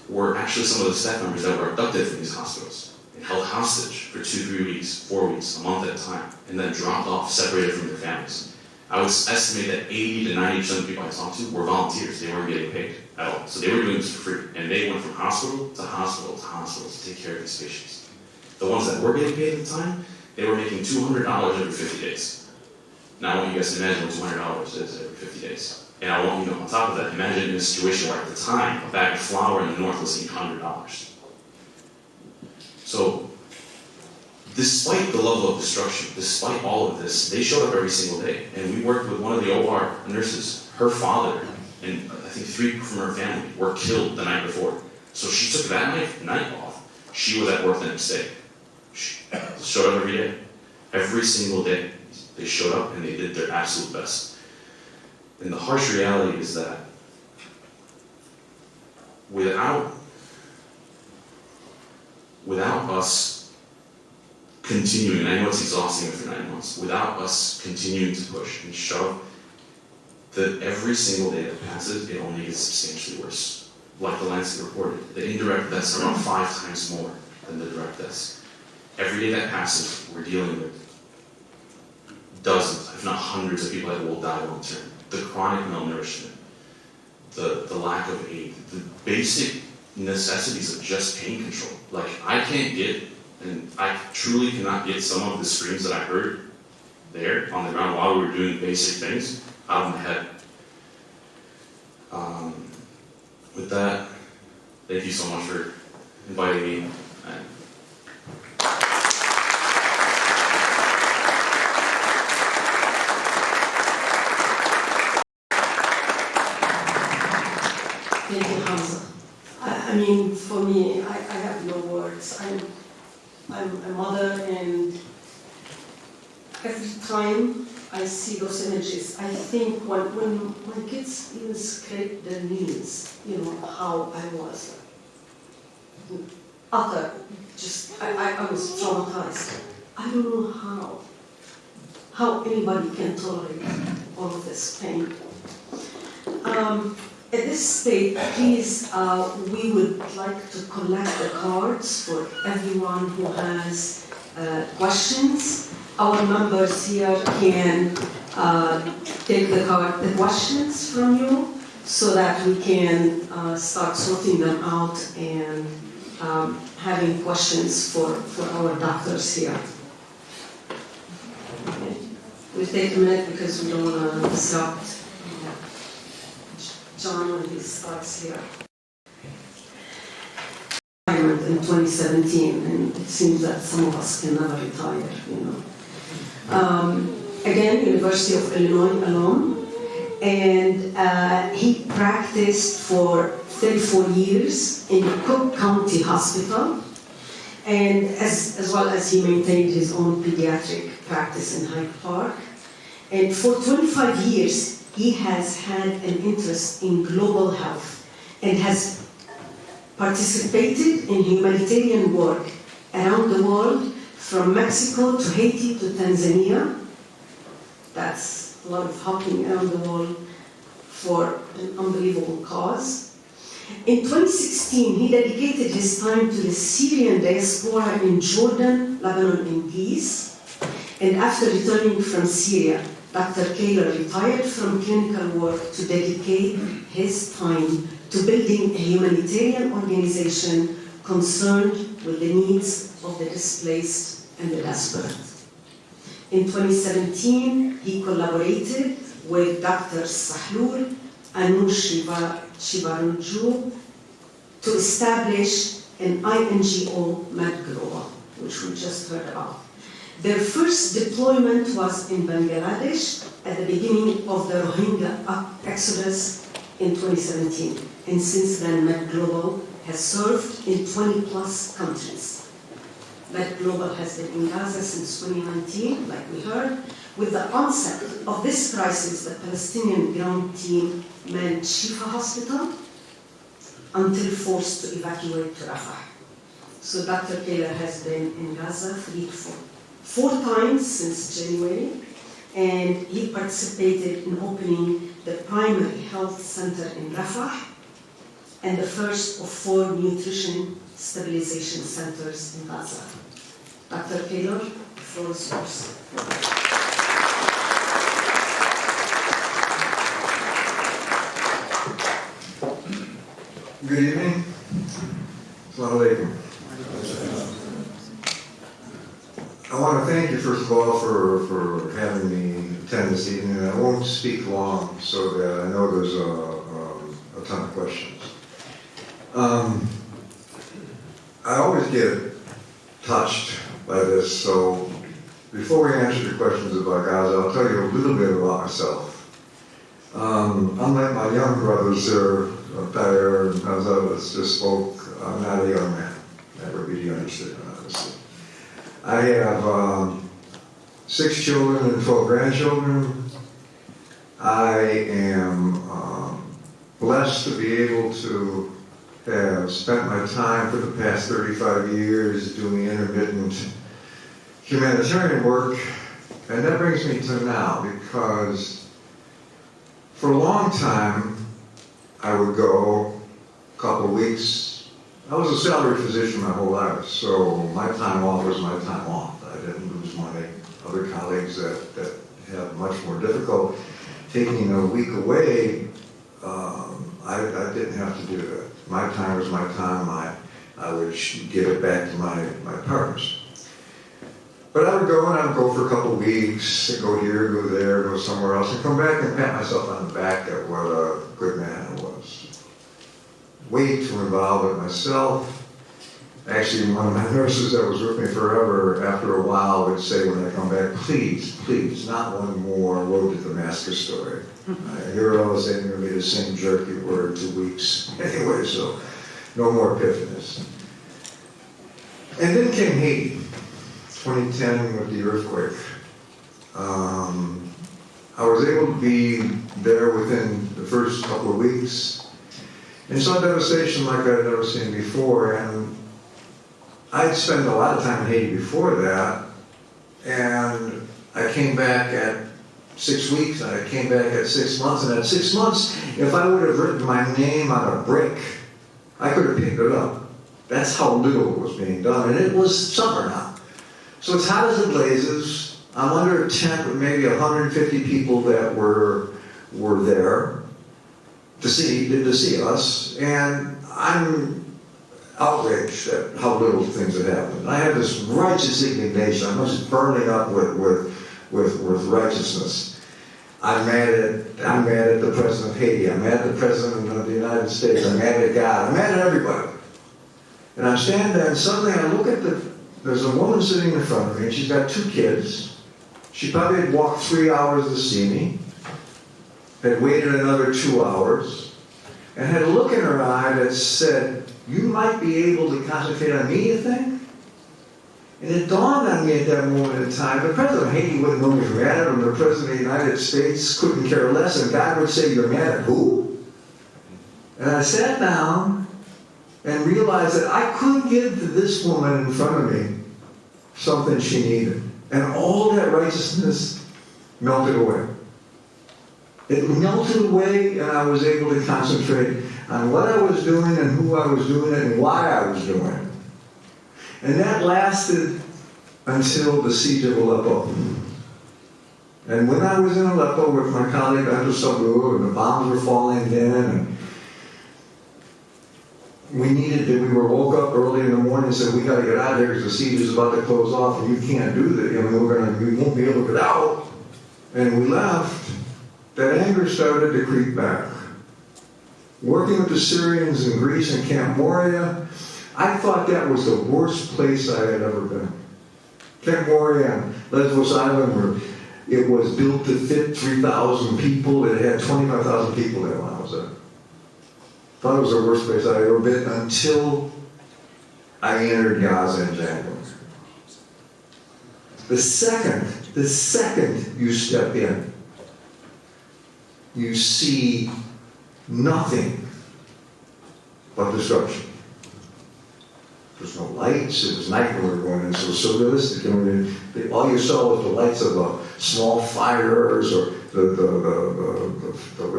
were actually some of the staff members that were abducted from these hospitals and held hostage for 2, 3 weeks, 4 weeks, a month at a time, and then dropped off, separated from their families. I would estimate that 80 to 90% of the people I talked to were volunteers. They weren't getting paid at all. So they were doing this for free. And they went from hospital to hospital to hospital to take care of these patients. The ones that were getting paid at the time, they were making $200 every 50 days. Now I want you guys to imagine what $200 is every 50 days. And I want you to know on top of that, imagine in a situation where at the time, a bag of flour in the north was $800. So, despite the level of destruction, despite all of this, they showed up every single day. And we worked with one of the OR nurses. Her father and I think 3 from her family were killed the night before. So she took that night off. She was at work the next day. She showed up every day. Every single day. They showed up and they did their absolute best. And the harsh reality is that without us continuing, and I know it's exhausting after 9 months, without us continuing to push and shove, that every single day that passes, it only gets substantially worse. Like the Lancet reported, the indirect deaths are about 5 times more than the direct deaths. Every day that passes, we're dealing with dozens, if not hundreds of people that will die long term. The chronic malnourishment, the lack of aid, the basic necessities of just pain control. Like, I can't get, and I truly cannot get some of the screams that I heard there on the ground while we were doing basic things out of my head. With that, thank you so much for inviting me. Thank you, Hamza. I mean, for me, I have no words. I'm a mother, and every time I see those images, I think when my kids even scrape their knees, you know, how I was utter, just, I was traumatized. I don't know how anybody can tolerate all of this pain. At this stage, please, we would like to collect the cards for everyone who has questions. Our members here can take the questions from you so that we can start sorting them out and having questions for our doctors here. Okay. We'll take a minute because we don't want to disrupt John when he starts here. In 2017, and it seems that some of us can never retire, you know. Again, University of Illinois alum, and he practiced for 34 years in Cook County Hospital, and as well as he maintained his own pediatric practice in Hyde Park. And for 25 years, he has had an interest in global health and has participated in humanitarian work around the world, from Mexico to Haiti to Tanzania. That's a lot of hopping around the world for an unbelievable cause. In 2016, he dedicated his time to the Syrian diaspora in Jordan, Lebanon, and Greece. And after returning from Syria, Dr. Kahler retired from clinical work to dedicate his time to building a humanitarian organization concerned with the needs of the displaced and the desperate. In 2017, he collaborated with Dr. Sahlur Anu Shivaruju to establish an INGO MedGlobal, which we just heard about. Their first deployment was in Bangladesh at the beginning of the Rohingya exodus in 2017. And since then, MedGlobal has served in 20+ countries. MedGlobal has been in Gaza since 2019, like we heard. With the onset of this crisis, the Palestinian ground team manned Shifa Hospital until forced to evacuate to Rafah. So Dr. Kahler has been in Gaza four times since January, and he participated in opening the primary health center in Rafah and the first of 4 nutrition stabilization centers in Gaza. Dr. Kahler, the floor is yours. Good evening. Assalamu alaikum. I want to thank you, first of all, for having me attend this evening. I won't speak long, so that I know there's a ton of questions. I always get touched by this, so before we answer the questions about Gaza, I'll tell you a little bit about myself. Unlike my young brothers here, Qader and Hamza just spoke, I'm not a young man. That would be the understatement, obviously. I have 6 children and 12 grandchildren. I am blessed to be able to have spent my time for the past 35 years doing intermittent humanitarian work, and that brings me to now, because For a long time, I would go a couple of weeks. I was a salaried physician my whole life, so my time off was my time off. I didn't lose money. Other colleagues that have much more difficult taking a week away, I didn't have to do that. My time was my time. I would give it back to my partners. But I would go and I would go for a couple of weeks, and go here, go there, go somewhere else, and come back and pat myself on the back at what a good man I was. Way too involved with myself. Actually, one of my nurses that was with me forever, after a while, would say when I come back, please, please, not one more road to Damascus story. I hear it all the same, you're going to be the same jerk you were in 2 weeks. Anyway, so no more epiphanous. And then came Haiti, 2010 with the earthquake. I was able to be there within the first couple of weeks and saw devastation like I'd never seen before. And I'd spent a lot of time in Haiti before that, and I came back at 6 weeks, and I came back at 6 months, and at 6 months, if I would have written my name on a brick, I could have picked it up. That's how little was being done, and it was summer now. So it's hot as it blazes. I'm under a tent with maybe 150 people that were there to see us, and I'm outraged at how little things had happened. I had this righteous indignation. I was burning up with righteousness. I'm mad at the president of Haiti. I'm mad at the president of the United States. I'm mad at God. I'm mad at everybody. And I'm standing there, and suddenly I look at there's a woman sitting in front of me, and she's got 2 kids. She probably had walked 3 hours to see me, had waited another 2 hours, and had a look in her eye that said, you might be able to concentrate on me, you think? And it dawned on me at that moment in time, the president of Haiti wouldn't know me from Adam, and the president of the United States couldn't care less, and God would say, you're mad at who? And I sat down and realized that I could give to this woman in front of me something she needed. And all that righteousness melted away. It melted away, and I was able to concentrate on what I was doing and who I was doing it and why I was doing it. And that lasted until the siege of Aleppo. And when I was in Aleppo with my colleague Abdul, and the bombs were falling in, and we were woke up early in the morning and said, we got to get out of here because the siege is about to close off and you can't do that. We won't be able to get out. And we left. That anger started to creep back. Working with the Syrians in Greece and Camp Moria, I thought that was the worst place I had ever been. Camp Moria on Lesbos Island, where it was built to fit 3,000 people. It had 25,000 people there when I was there. Thought it was the worst place I'd ever been until I entered Gaza in January. The second you step in, you see nothing but destruction. There's no lights. It was night when we were going in, so it was surrealistic. And all you saw was the lights of small fires or what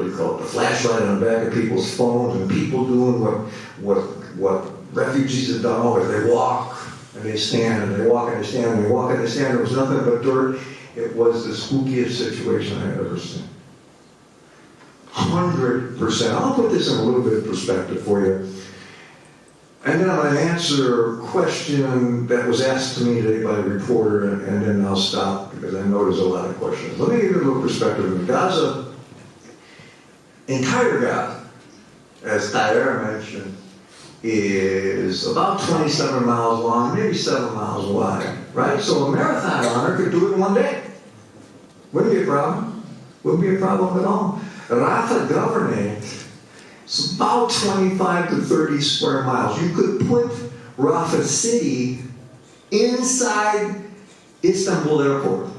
do you call it, the flashlight on the back of people's phones, and people doing what refugees have done always. They walk and they stand, and they walk and they stand, and they walk and they stand. There was nothing but dirt. It was the spookiest situation I had ever seen. 100%. I'll put this in a little bit of perspective for you. And then I'm going to answer a question that was asked to me today by a reporter, and then I'll stop because I know there's a lot of questions. Let me give you a little perspective. In Gaza, entire Gaza, as Qader mentioned, is about 27 miles long, maybe 7 miles wide, right? So a marathon runner could do it in one day. Wouldn't be a problem. Wouldn't be a problem at all. Rafah Governorate, it's about 25 to 30 square miles. You could put Rafah City inside Istanbul Airport.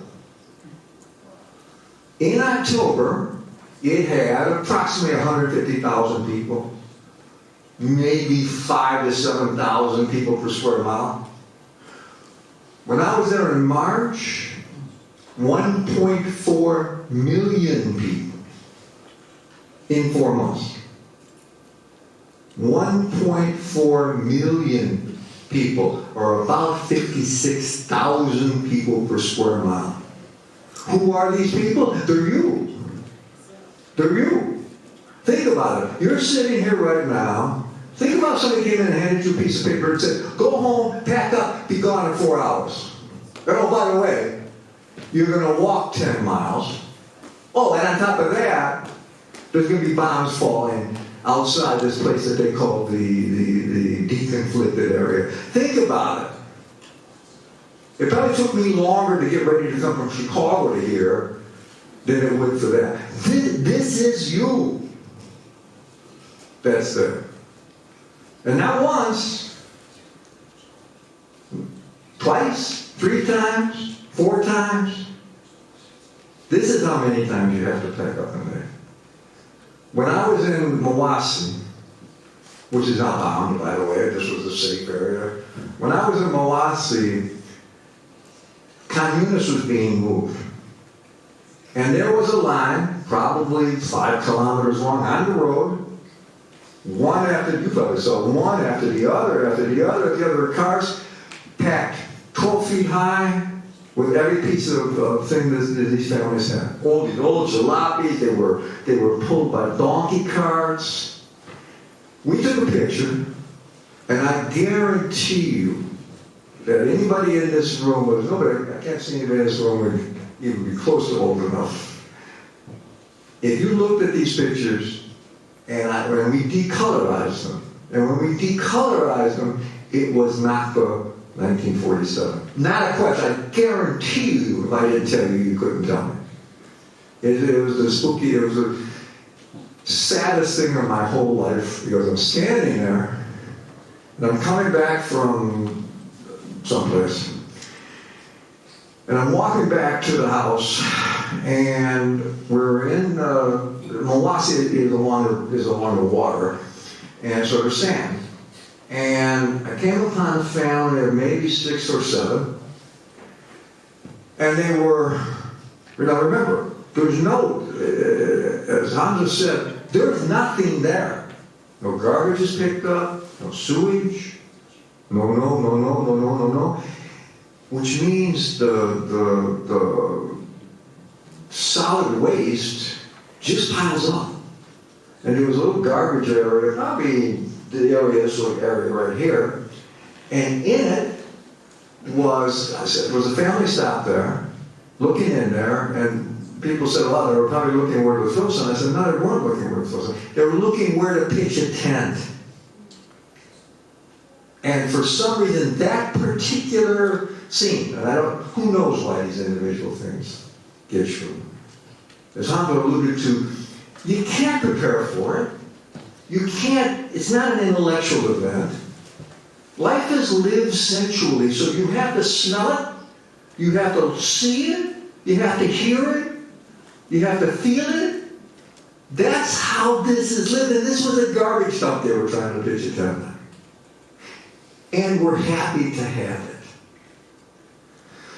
In October, it had approximately 150,000 people, maybe 5,000 to 7,000 people per square mile. When I was there in March, 1.4 million people. in 4 months. 1.4 million people, or about 56,000 people per square mile. Who are these people? They're you. They're you. Think about it. You're sitting here right now. Think about if somebody came in and handed you a piece of paper and said, go home, pack up, be gone in 4 hours. And oh, by the way, you're going to walk 10 miles. Oh, and on top of that, there's going to be bombs falling outside this place that they call the deconflicted area. Think about it. It probably took me longer to get ready to come from Chicago to here than it would for that. This is you. That's there. And not once, twice, 3 times, 4 times. This is how many times you have to pack up in there. When I was in Mawasi, which is not bound, by the way, this was a safe area. When I was in Mawasi, Khan Yunis was being moved. And there was a line, probably 5 kilometers long, on the road. One after, you probably saw one after the other, after the other, the other cars packed 12 feet high with every piece of thing that these families had. All these old jalopis, they were pulled by donkey carts. We took a picture, and I guarantee you that anybody in this room, well, there's nobody, I can't see anybody in this room would even be close to old enough. If you looked at these pictures, and when we decolorized them, it was Nakba 1947. Not a question. I guarantee you, if I didn't tell you, you couldn't tell me. It was the spooky, it was the saddest thing of my whole life, because I'm standing there, and I'm coming back from someplace, and I'm walking back to the house, and we're in Mawasi is along the water, and so there's sand. And I came upon a family of maybe 6 or 7, and they were, now remember, there's no, as Hamza said, there's nothing there. No garbage is picked up, no sewage, no. Which means the solid waste just piles up. And there was a little garbage area, probably the area, this little area right here. And in it was a family stop there, looking in there, and people said, well, they were probably looking where to throw something. I said, no, they weren't looking where to throw something. They were looking where to pitch a tent. And for some reason, that particular scene, and who knows why these individual things get you. As Hamza alluded to, you can't prepare for it. You can't, it's not an intellectual event. Life is lived sensually, so you have to smell it, you have to see it, you have to hear it, you have to feel it. That's how this is lived, and this was a garbage dump they were trying to pitch a tent on. And we're happy to have it.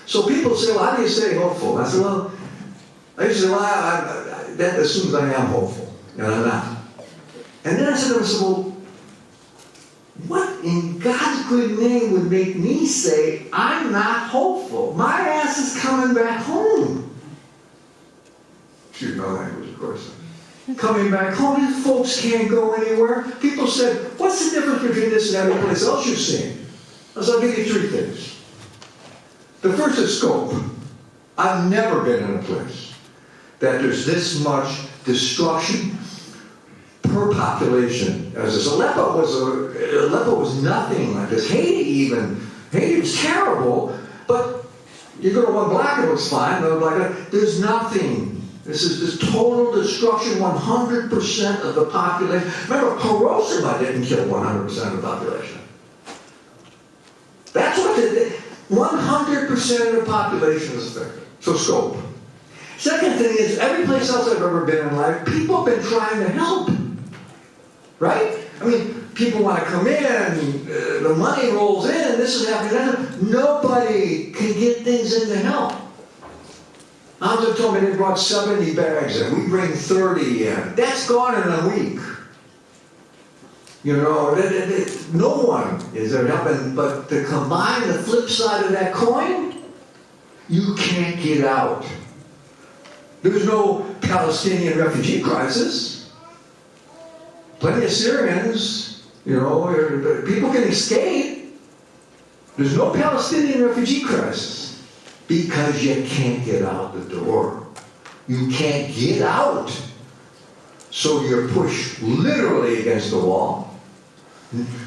So people say, well, how do you stay hopeful? I said, well, that assumes I am hopeful, and I'm not. And then I said to myself, well, what in God's good name would make me say, I'm not hopeful? My ass is coming back home. Excuse my language, of course. Coming back home, these folks can't go anywhere. People said, what's the difference between this and every place else you've seen? I said, I'll give you 3 things. The first is scope. I've never been in a place that there's this much destruction per population as this. Aleppo was nothing like this. Haiti was terrible, but you go to one block, it looks fine. Another block, there's nothing. This is this total destruction, 100% of the population. Remember, Hiroshima didn't kill 100% of the population. That's what it did. 100% of the population is affected. So scope. Second thing is, every place else I've ever been in life, people have been trying to help. Right? I mean, people want to come in, the money rolls in, this is happening. Nobody can get things in to help. Hamza told me they brought 70 bags in. We bring 30 in. That's gone in a week. You know, no one is there helping, but to combine the flip side of that coin, you can't get out. There's no Palestinian refugee crisis. Plenty of Syrians, you know, people can escape. There's no Palestinian refugee crisis because you can't get out the door. You can't get out. So you're pushed literally against the wall.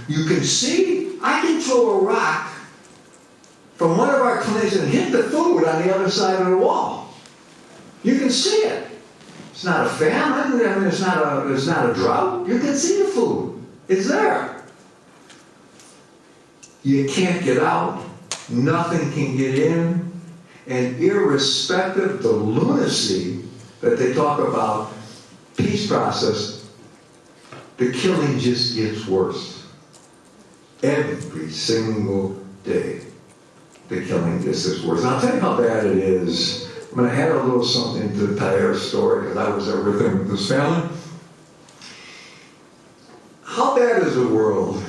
You can see, I can throw a rock from one of our clinics and hit the food on the other side of the wall. You can see it. It's not a famine, I mean, it's not a drought. You can see the food. It's there. You can't get out. Nothing can get in. And irrespective of the lunacy that they talk about, peace process, the killing just gets worse. Every single day, the killing just gets worse. And I'll tell you how bad it is. I'm going to add a little something to the Kahler's story, because I was there with him, with his family. How bad is the world?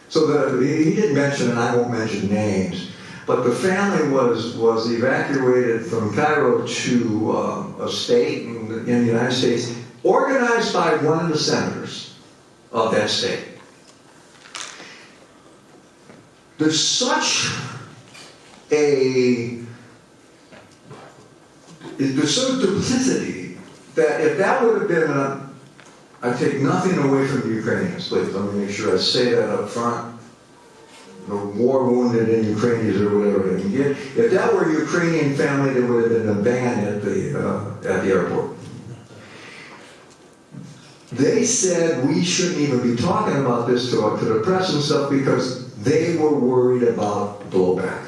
So he didn't mention, and I won't mention names, but the family was evacuated from Cairo to a state in the United States, organized by one of the senators of that state. There's such duplicity that if that would have been I take nothing away from the Ukrainians, please, let me make sure I say that up front. The war wounded in Ukrainians or whatever they can get. If that were a Ukrainian family, there would have been a ban at the airport. They said we shouldn't even be talking about this to the press and stuff because they were worried about blowback.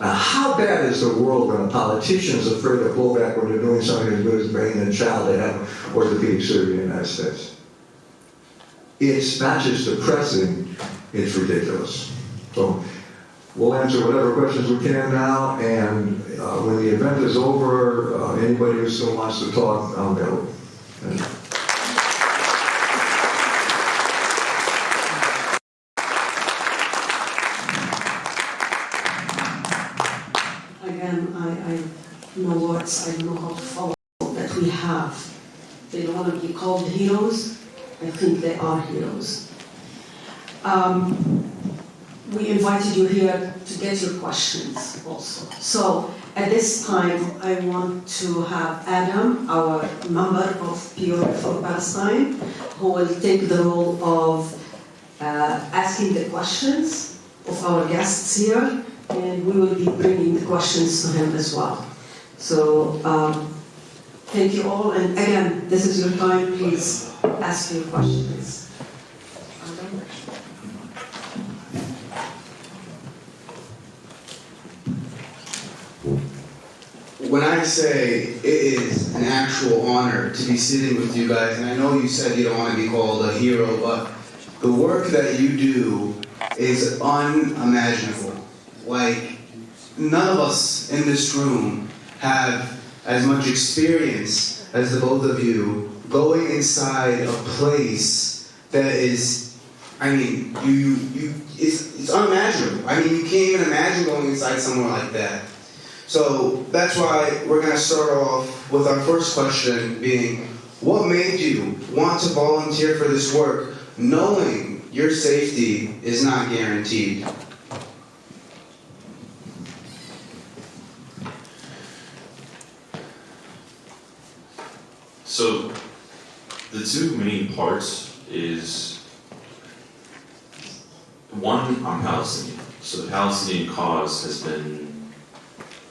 Now, how bad is the world when a politician is afraid of blowback when they're doing something as good as bringing a child to have orthopedic surgery in the United States? It's not just depressing, it's ridiculous. So we'll answer whatever questions we can now, and when the event is over, anybody who still wants to talk, I'm available. Again, I have no words, I don't know how to follow that we have. They don't want to be called heroes. I think they are heroes. We invited you here to get your questions also. So at this time, I want to have Adam, our member of Peoria for Palestine, who will take the role of asking the questions of our guests here, and we will be bringing the questions to him as well. So thank you all, and again, this is your time, please ask your questions. When I say it is an actual honor to be sitting with you guys, and I know you said you don't want to be called a hero, but the work that you do is unimaginable. Like, none of us in this room have as much experience as the both of you going inside a place that is, I mean, it's unimaginable. I mean, you can't even imagine going inside somewhere like that. So that's why we're going to start off with our first question being, what made you want to volunteer for this work, knowing your safety is not guaranteed? So the two main parts is, one, I'm Palestinian. So the Palestinian cause has been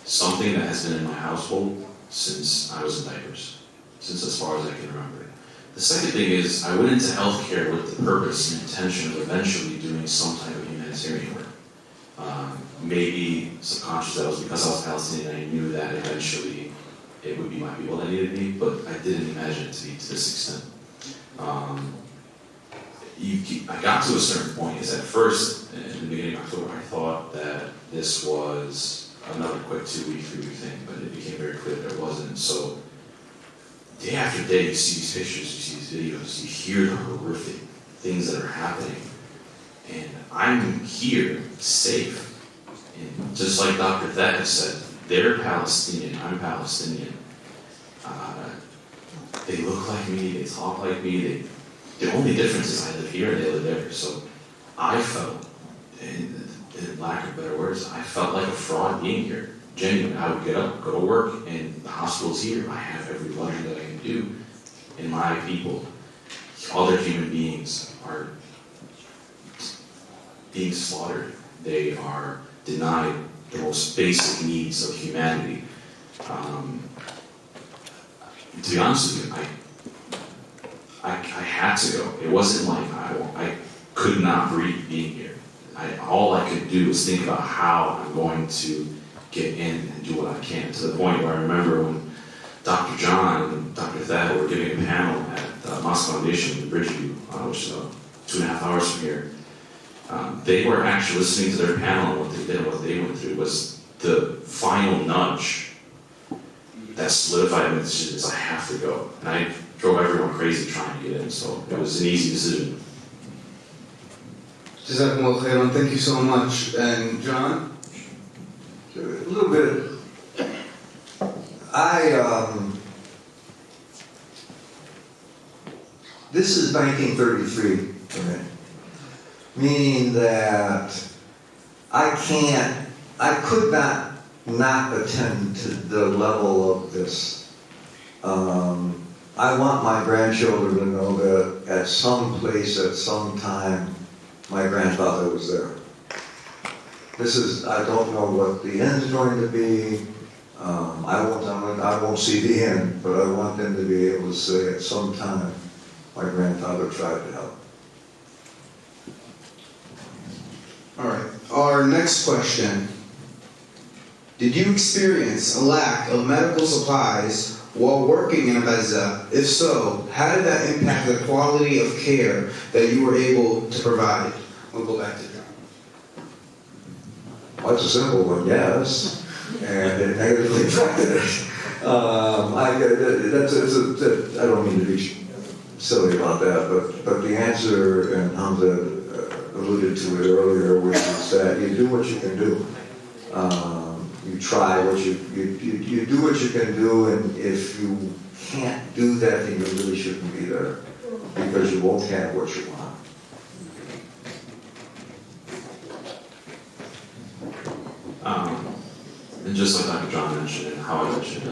something that has been in my household since I was in diapers, since as far as I can remember. The second thing is, I went into healthcare with the purpose and intention of eventually doing some type of humanitarian work. Maybe subconscious that was because I was Palestinian, I knew that eventually it would be my people that needed me, but I didn't imagine it to be to this extent. I got to a certain point, is at first, in the beginning of October, I thought that this was another quick 2-week, 3-week thing, but it became very clear that it wasn't. So day after day, you see these pictures, you see these videos, you hear the horrific things that are happening. And I'm here, safe. And just like Dr. Thet said, they're Palestinian, I'm Palestinian. They look like me, they talk like me. The only difference is I live here and they live there. So I felt, in lack of better words, I felt like a fraud being here. Genuine. I would get up, go to work, and the hospital's here. I have every luxury that I can do. And my people, other human beings, are being slaughtered. They are denied the most basic needs of humanity. To be honest with you, I had to go. It wasn't like I could not breathe being here. All I could do was think about how I'm going to get in and do what I can, to the point where I remember when Dr. John and Dr. Thad were giving a panel at the Hamas Foundation in Bridgeview, which is 2.5 hours from here. They were actually listening to their panel, and what they did and what they went through was the final nudge that solidified me is I have to go. And I drove everyone crazy trying to get in, so it was an easy decision. Jazakumullah khairan, thank you so much. And John? A little bit. This is 1933 for me, meaning that I could not attend to the level of this. I want my grandchildren to know that at some place, at some time, my grandfather was there. I don't know what the end's going to be. I won't see the end, but I want them to be able to say at some time, my grandfather tried to help. All right. Our next question. Did you experience a lack of medical supplies while working in Gaza? If so, how did that impact the quality of care that you were able to provide? We'll go back to John. Well, it's a simple one, yes. And it negatively affected it. I don't mean to be silly about that, but the answer, and Hamza alluded to it earlier, which is that you do what you can do. You try what you do what you can do, and if you can't do that, then you really shouldn't be there, because you won't have what you want. And just like Dr. John mentioned and how I mentioned,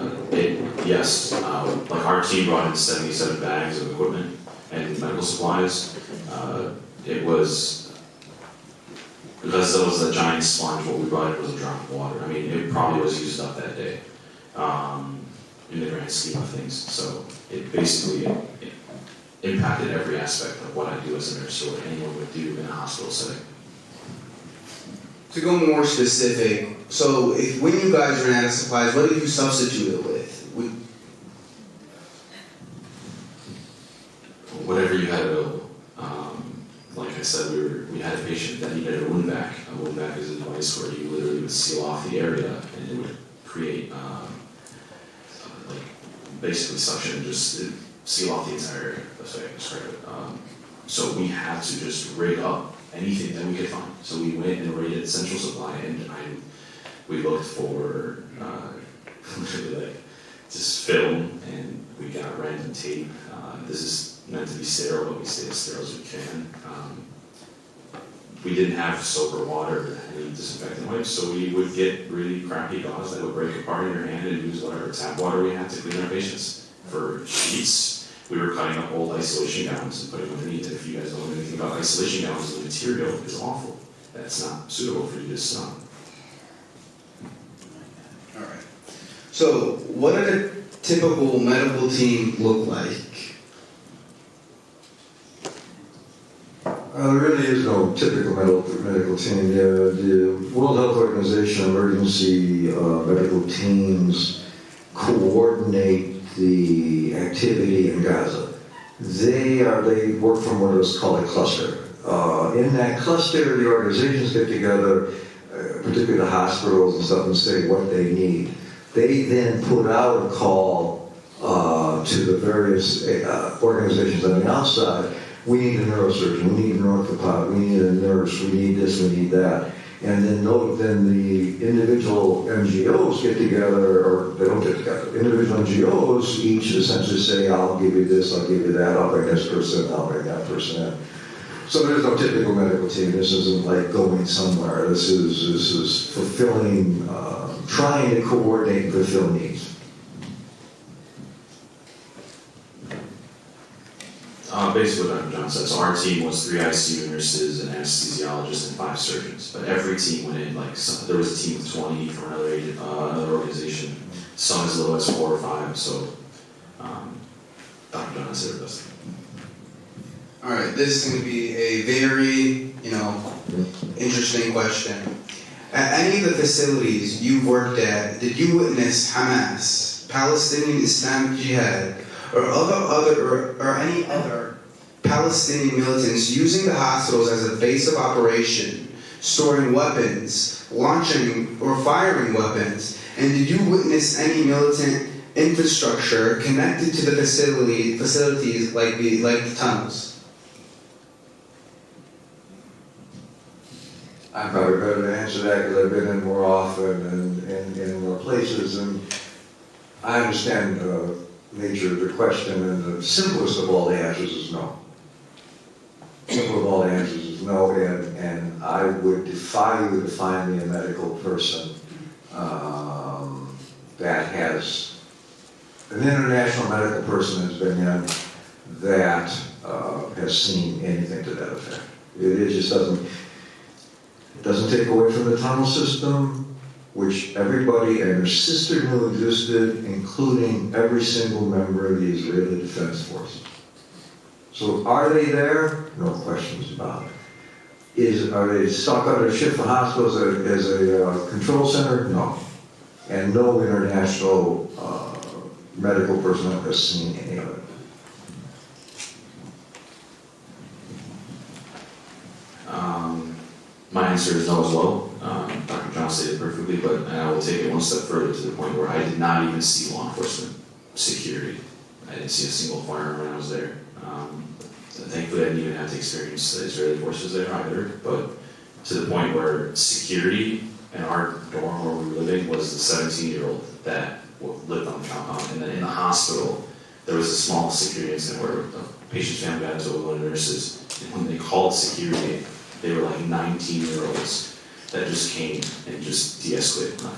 yes, like our team brought in 77 bags of equipment and medical supplies. It was, because it was a giant sponge, what we brought in was a drop of water. I mean, it probably was used up that day in the grand scheme of things. So it basically it impacted every aspect of what I do as a nurse or what anyone would do in a hospital setting. To go more specific, so when you guys ran out of supplies, what did you substitute it with? Whatever you had available. Like I said, we had a patient that needed a wound vac. A wound vac is a device where you literally would seal off the area and it would create, like basically suction, just seal off the entire area. That's how I describe it. So we had to just rig up anything that we could find. So we went and raided Central Supply, and we looked for literally like just film, and we got random tape. This is meant to be sterile, but we stay as sterile as we can. We didn't have soap or water or any disinfectant wipes, so we would get really crappy gauze that would break apart in your hand and use whatever tap water we had to clean our patients. For sheets, we were cutting up old isolation gowns and putting them underneath. And if you guys don't know anything about isolation gowns, the material is awful. That's not suitable for you to sit on. All right. So what did a typical medical team look like? There really is no typical medical team. The World Health Organization emergency medical teams coordinate the activity in Gaza. They work from what is called a cluster. In that cluster, the organizations get together. particularly the hospitals and stuff, and say what they need. They then put out a call to the various organizations on the outside. We need a neurosurgeon, we need an orthopod, we need a nurse, we need this, we need that. And then the individual NGOs get together, or they don't get together. Individual NGOs each essentially say, I'll give you this, I'll give you that, I'll bring this person, I'll bring that person in. So there's no typical medical team. This isn't like going somewhere. This is fulfilling, trying to coordinate and fulfill needs. Basically what Dr. John said, so our team was 3 ICU nurses, an anesthesiologist, and 5 surgeons. But every team went in, like there was a team of 20 from another organization, some as little as 4 or 5. So Dr. John said it best. All right, this is going to be a very, interesting question. At any of the facilities you worked at, did you witness Hamas, Palestinian Islamic Jihad, or any other Palestinian militants using the hospitals as a base of operation, storing weapons, launching or firing weapons? And did you witness any militant infrastructure connected to the facilities like the tunnels? I'm probably better to answer that because I've been in more often and in more places, and I understand the nature of the question, and the simplest of all the answers is no. Simple of all the answers is no, and I would defy you to find me a medical person that has, an international medical person has been in that has seen anything to that effect. It just doesn't take away from the tunnel system, which everybody and their sister knew existed, including every single member of the Israeli Defense Force. So are they there? No questions about it. Are they stuck under ship for hospitals as a control center? No. And no international medical personnel has seen any of it. My answer is no as well. Dr. John stated it perfectly, but I will take it one step further to the point where I did not even see law enforcement security. I didn't see a single firearm when I was there. Thankfully, I didn't even have to experience the Israeli forces there either, but to the point where security in our dorm where we were living was the 17-year-old that lived on the compound. And then in the hospital, there was a small security incident where the patient's family got into one of the nurses, and when they called security, they were like 19-year-olds that just came and just de-escalated them.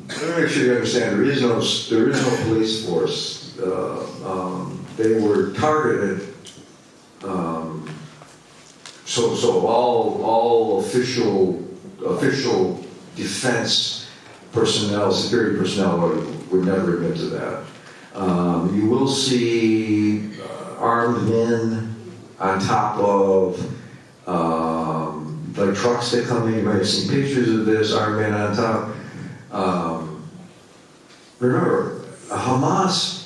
Let me make sure you understand, there is no police force. They were targeted. So all official defense personnel, security personnel would never admit to that. You will see armed men on top of like trucks that come in. You might have seen pictures of this, armed men on top. Remember, Hamas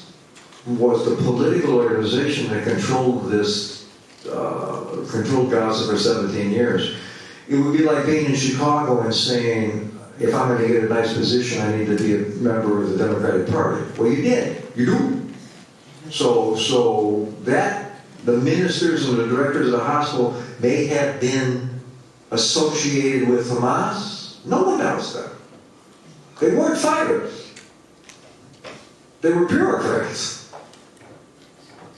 was the political organization that controlled Gaza for 17 years. It would be like being in Chicago and saying, if I'm going to get a nice position, I need to be a member of the Democratic Party. Well, you did. You do. So that the ministers and the directors of the hospital may have been associated with Hamas. No one doubts that. They weren't fighters. They were bureaucrats.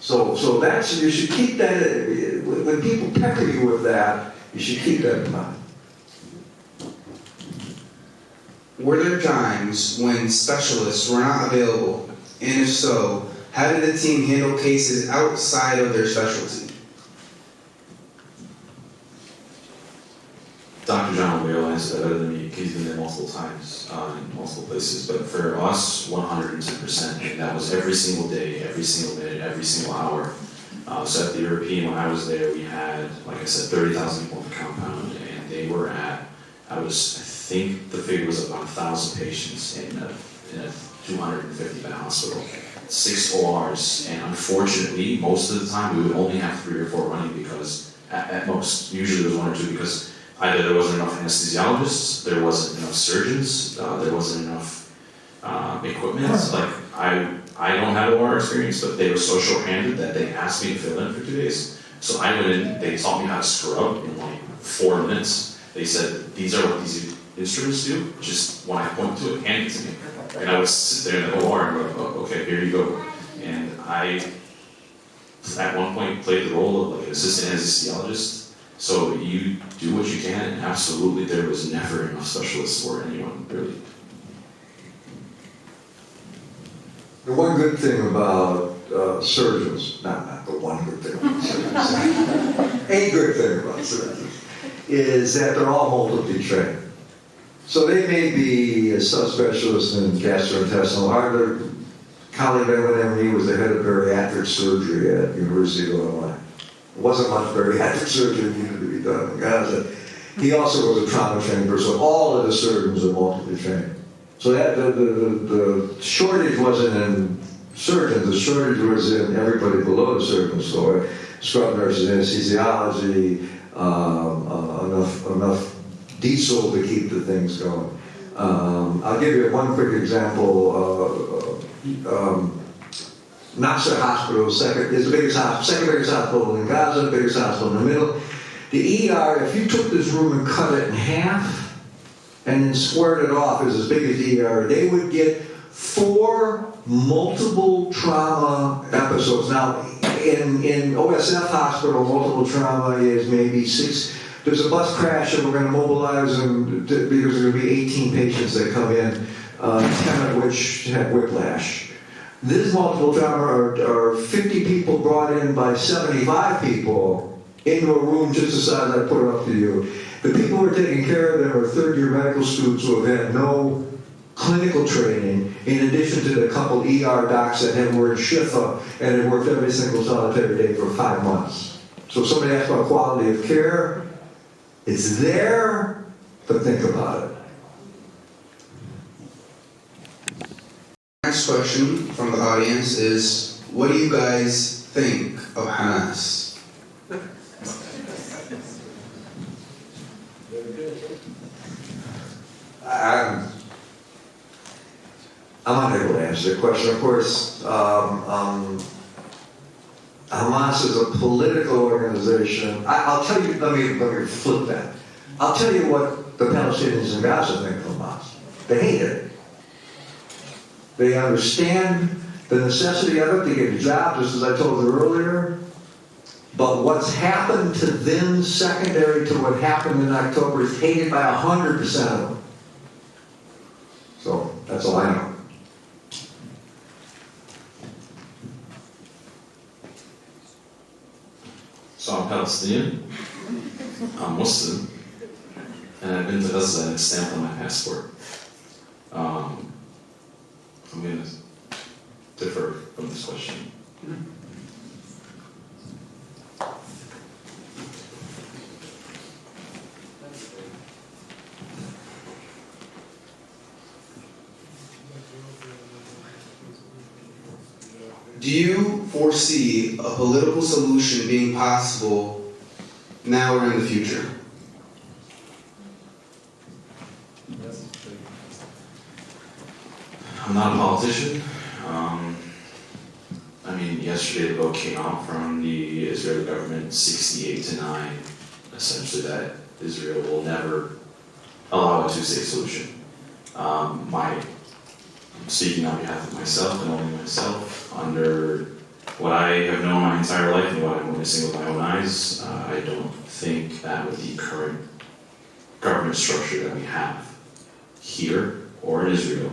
So that's, you should keep that, when people pepper you with that, you should keep that in mind. Were there times when specialists were not available? And if so, how did the team handle cases outside of their specialty? Dr. John will be able to answer that better than me, because he's been there multiple times in multiple places. But for us, 110%, and that was every single day, every single minute, every single hour. So at the European, when I was there, we had, like I said, 30,000 people in the compound, and they were at, I think the figure was about 1,000 patients in a 250-bed hospital, 6 ORs, and unfortunately, most of the time, we would only have 3 or 4 running because, at most, usually there was 1 or 2, because either there wasn't enough anesthesiologists, there wasn't enough surgeons, there wasn't enough equipment. Like, I don't have a war experience, but they were so short-handed that they asked me to fill in for 2 days. So I went in, they taught me how to scrub in like 4 minutes. They said, these are what these instruments do, just when I point to it, hand it to me. And I would sit there in the OR and go, oh, okay, here you go. And I, at one point, played the role of like an assistant anesthesiologist. So you do what you can, and absolutely there was never enough specialists for anyone, really. The one good thing about surgeons, not the one good thing about surgeons, a good thing about surgeons, is that they're all multiply trained. So they may be a subspecialist in gastrointestinal. Our colleague MD was the head of bariatric surgery at University of Illinois. There wasn't much bariatric surgery needed to be done in Gaza. He also was a trauma trained person. All of the surgeons are multiply trained. So that the shortage wasn't in surgeons, the shortage was in everybody below the surgeon's floor. Scrub nurses, anesthesiology, enough diesel to keep the things going. I'll give you one quick example. Al-Aqsa Hospital is the biggest hospital, second biggest hospital in Gaza, the biggest hospital in the middle. The ER, if you took this room and cut it in half, and then squared it off as big as the ER, they would get 4 multiple trauma episodes. Now, in OSF hospital, multiple trauma is maybe 6. There's a bus crash and we're going to mobilize them because there's going to be 18 patients that come in, 10 of which have whiplash. This multiple trauma are 50 people brought in by 75 people into a room just the size I put it up to you. The people who are taking care of them are third-year medical students who have had no clinical training, in addition to the couple ER docs that have worked Shifa and have worked every single solitary day for 5 months. So if somebody asks about quality of care, it's there, but think about it. Next question from the audience is, what do you guys think of Hamas? I'm unable to answer the question. Of course, Hamas is a political organization. I'll tell you, let me flip that. I'll tell you what the Palestinians in Gaza think of Hamas. They hate it. They understand the necessity of it to get a job, just as I told you earlier. But what's happened to them, secondary to what happened in October, is hated by 100% of them. So that's all I know. So I'm Palestinian, I'm Muslim, and I've been to Gaza and it's stamped on my passport. I'm going to differ from this question. Do you foresee a political solution being possible now or in the future? I'm not a politician. I mean, yesterday the vote came out from the Israeli government, 68-9, essentially that Israel will never allow a two-state solution. I'm speaking on behalf of myself and only myself, under what I have known my entire life and what I'm witnessing with my own eyes, I don't think that with the current government structure that we have here or in Israel,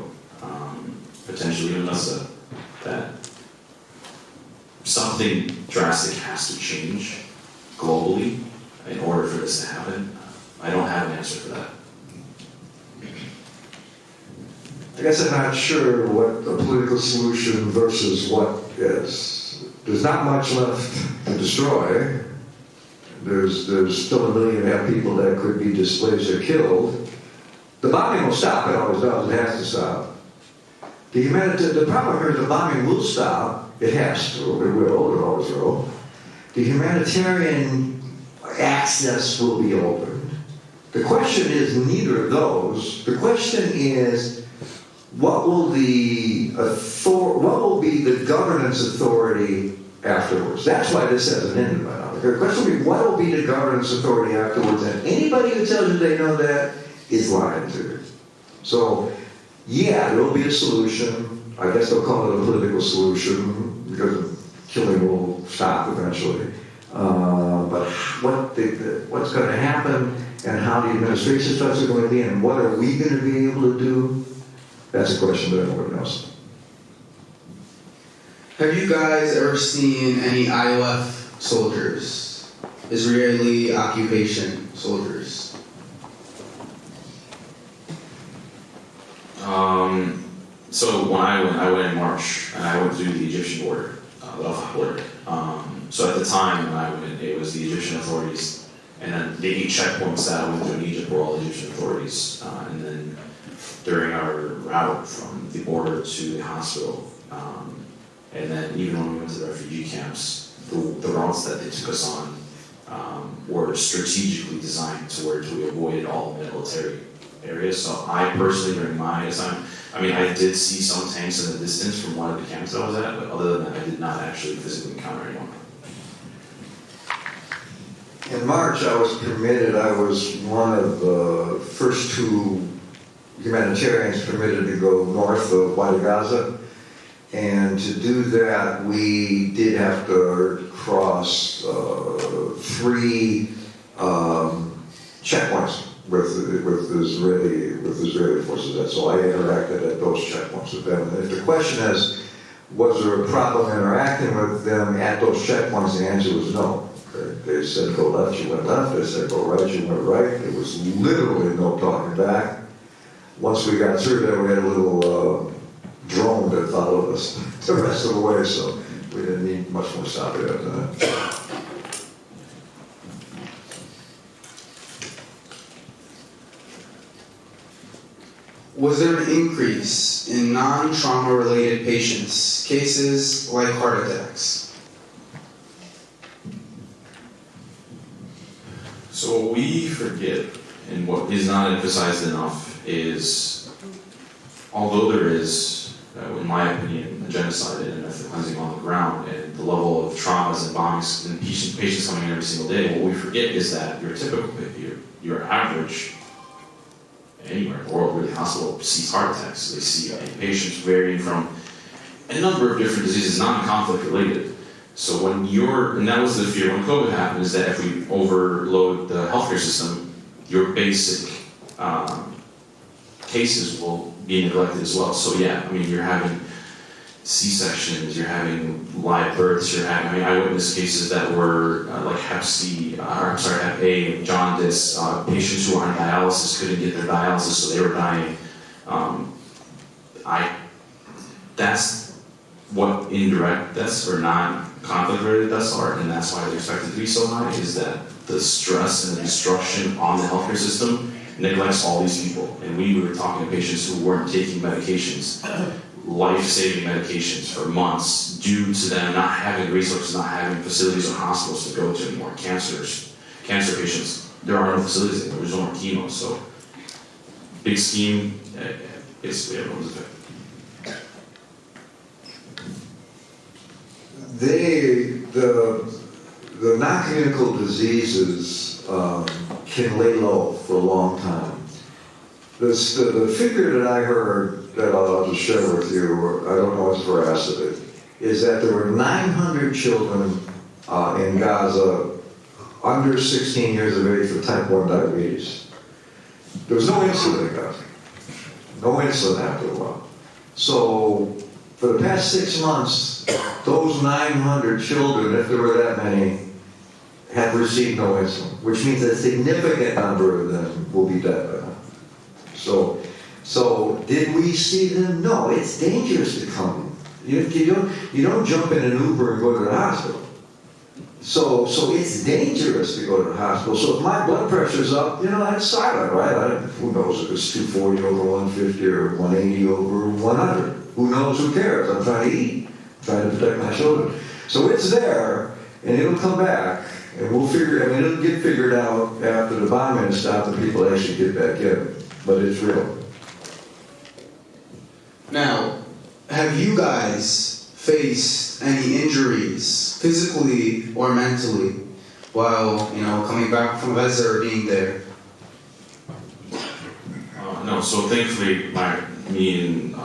potentially in Gaza, that something drastic has to change globally in order for this to happen. I don't have an answer for that. I guess I'm not sure what the political solution versus what is. There's not much left to destroy. There's still 1.5 million people that could be displaced or killed. The bombing will stop, it always does, it has to stop. The problem here is the bombing will stop, it has to, it will, it always will. The humanitarian access will be opened. The question is neither of those. The question is, what will be the governance authority afterwards? That's why this hasn't ended by now. The question will be, what will be the governance authority afterwards? And anybody who tells you they know that is lying to you. So, yeah, there will be a solution. I guess they'll call it a political solution because killing will stop eventually. But what's going to happen and how the administration structure is going to be and what are we going to be able to do, that's a question that nobody knows. Have you guys ever seen any IOF soldiers? Israeli occupation soldiers? So when I went in March, and I went through the Egyptian border, the Al-Aqsa border. So at the time when I went, it was the Egyptian authorities, and then the 8 checkpoints that I went through in Egypt were all Egyptian authorities. And then during our route from the border to the hospital, and then even when we went to the refugee camps, the routes that they took us on were strategically designed to where we avoided all military areas. So I personally, during my assignment, I did see some tanks in the distance from one of the camps I was at, but other than that, I did not actually physically encounter anyone. In March, I was one of the first 2 humanitarians permitted to go north of Gaza. And to do that, we did have to cross 3 checkpoints with Israeli forces. So I interacted at those checkpoints with them. And if the question is, was there a problem interacting with them at those checkpoints, the answer was no. They said go left, you went left. They said go right, you went right. There was literally no talking back. Once we got through there, we had a little drone that followed us the rest of the way, so we didn't need much more stopping after that. Was there an increase in non-trauma related patients, cases like heart attacks? So what we forget, and what is not emphasized enough, is although there is, in my opinion, a genocide and ethnic cleansing on the ground, and the level of traumas and bombings and patients coming in every single day, what we forget is that your average, anywhere in the world, really, hospital sees heart attacks. They see patients varying from a number of different diseases, non-conflict related. So and that was the fear when COVID happened, is that if we overload the healthcare system, your basic cases will be neglected as well. So yeah, you're having C-sections, you're having live births, you're having, I witnessed cases that were like Hep C, Hep A, jaundice, patients who were on dialysis couldn't get their dialysis, so they were dying. That's what indirect deaths or non-conflict related deaths are, and that's why they're expected to be so high, is that the stress and the destruction on the healthcare system neglects all these people. And we were talking to patients who weren't taking medications, life-saving medications for months, due to them not having resources, not having facilities or hospitals to go to anymore. Cancer patients, there are no facilities anymore, there's no more chemo. So, big scheme, basically everyone's affected. The non-communicable diseases can lay low for a long time. The figure that I heard, that I'll just share with you, I don't know what's veracity, is that there were 900 children in Gaza under 16 years of age with type 1 diabetes. There was no insulin in Gaza. No insulin after a while. So, for the past 6 months, those 900 children, if there were that many, have received no insulin, which means a significant number of them will be dead by now. So did we see them? No, it's dangerous to come. You don't jump in an Uber and go to the hospital. So it's dangerous to go to the hospital. So if my blood pressure's up, that's silent, right? Who knows if it's 240 over 150 or 180 over 100? Who knows? Who cares? I'm trying to eat. I'm trying to protect my children. So it's there, and it'll come back. And we'll figure, I mean, it'll get figured out after the bombing stops and people actually get back in. But it's real. Now, have you guys faced any injuries, physically or mentally, while, coming back from Gaza or being there? No, so thankfully, me and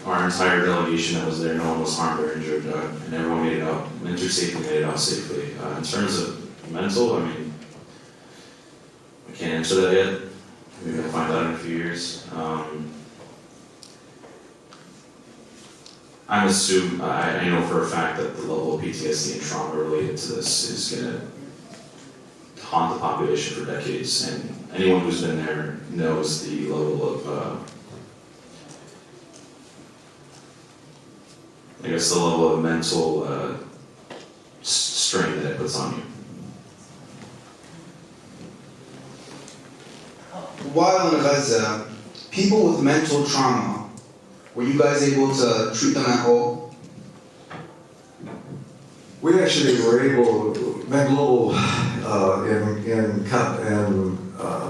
our entire delegation that was there, no one was harmed or injured, and everyone made it out, safely made it out safely. In terms of mental, I mean, I can't answer that yet. Maybe I'll find out in a few years. I know for a fact that the level of PTSD and trauma related to this is going to haunt the population for decades, and anyone who's been there knows the level of, the level of mental strain that it puts on you. While in Gaza, people with mental trauma, were you guys able to treat them at all? We actually were able, MedGlobal, in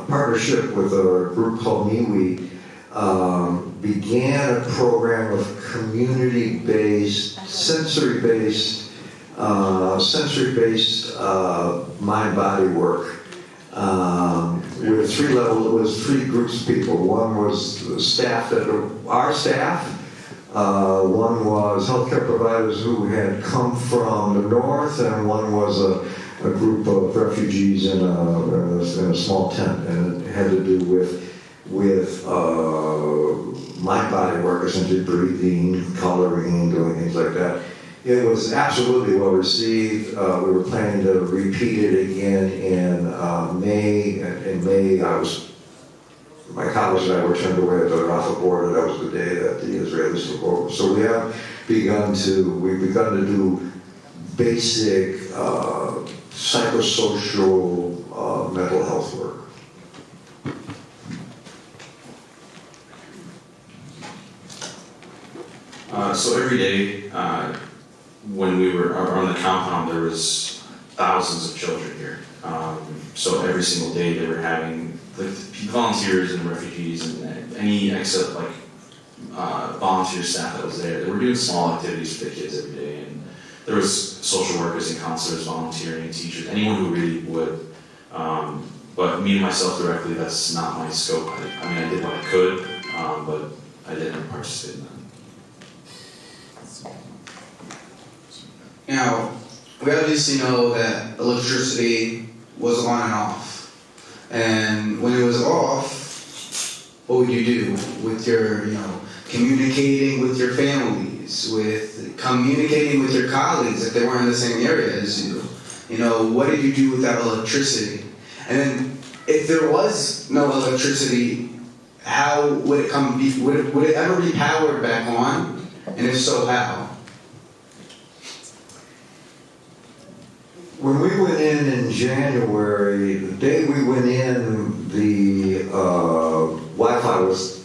partnership with a group called MeWe, began a program of community-based, sensory-based mind-body work. With three groups of people. One was the staff, our staff. One was healthcare providers who had come from the north, and one was a group of refugees in a small tent, and it had to do with mind-body work, essentially breathing, coloring, doing things like that. It was absolutely well received. We were planning to repeat it again in May. In May, my colleagues and I were turned away at the Rafah border. That was the day that the Israelis took over. So we've begun to do basic psychosocial mental health work. So every day, when we were on the compound, there was thousands of children here. So every single day they were having the volunteers and refugees and any extra volunteer staff that was there. They were doing small activities for the kids every day, and there was social workers and counselors volunteering, teachers, anyone who really would. But me and myself directly, that's not my scope. I mean, I did what I could, but I didn't participate in that. Now, we obviously know that electricity was on and off. And when it was off, what would you do with your, communicating with your families, with communicating with your colleagues if they weren't in the same area as you? What did you do with that electricity? And then, if there was no electricity, how would it would it ever be powered back on? And if so, how? When we went in January, the day we went in, the Wi-Fi was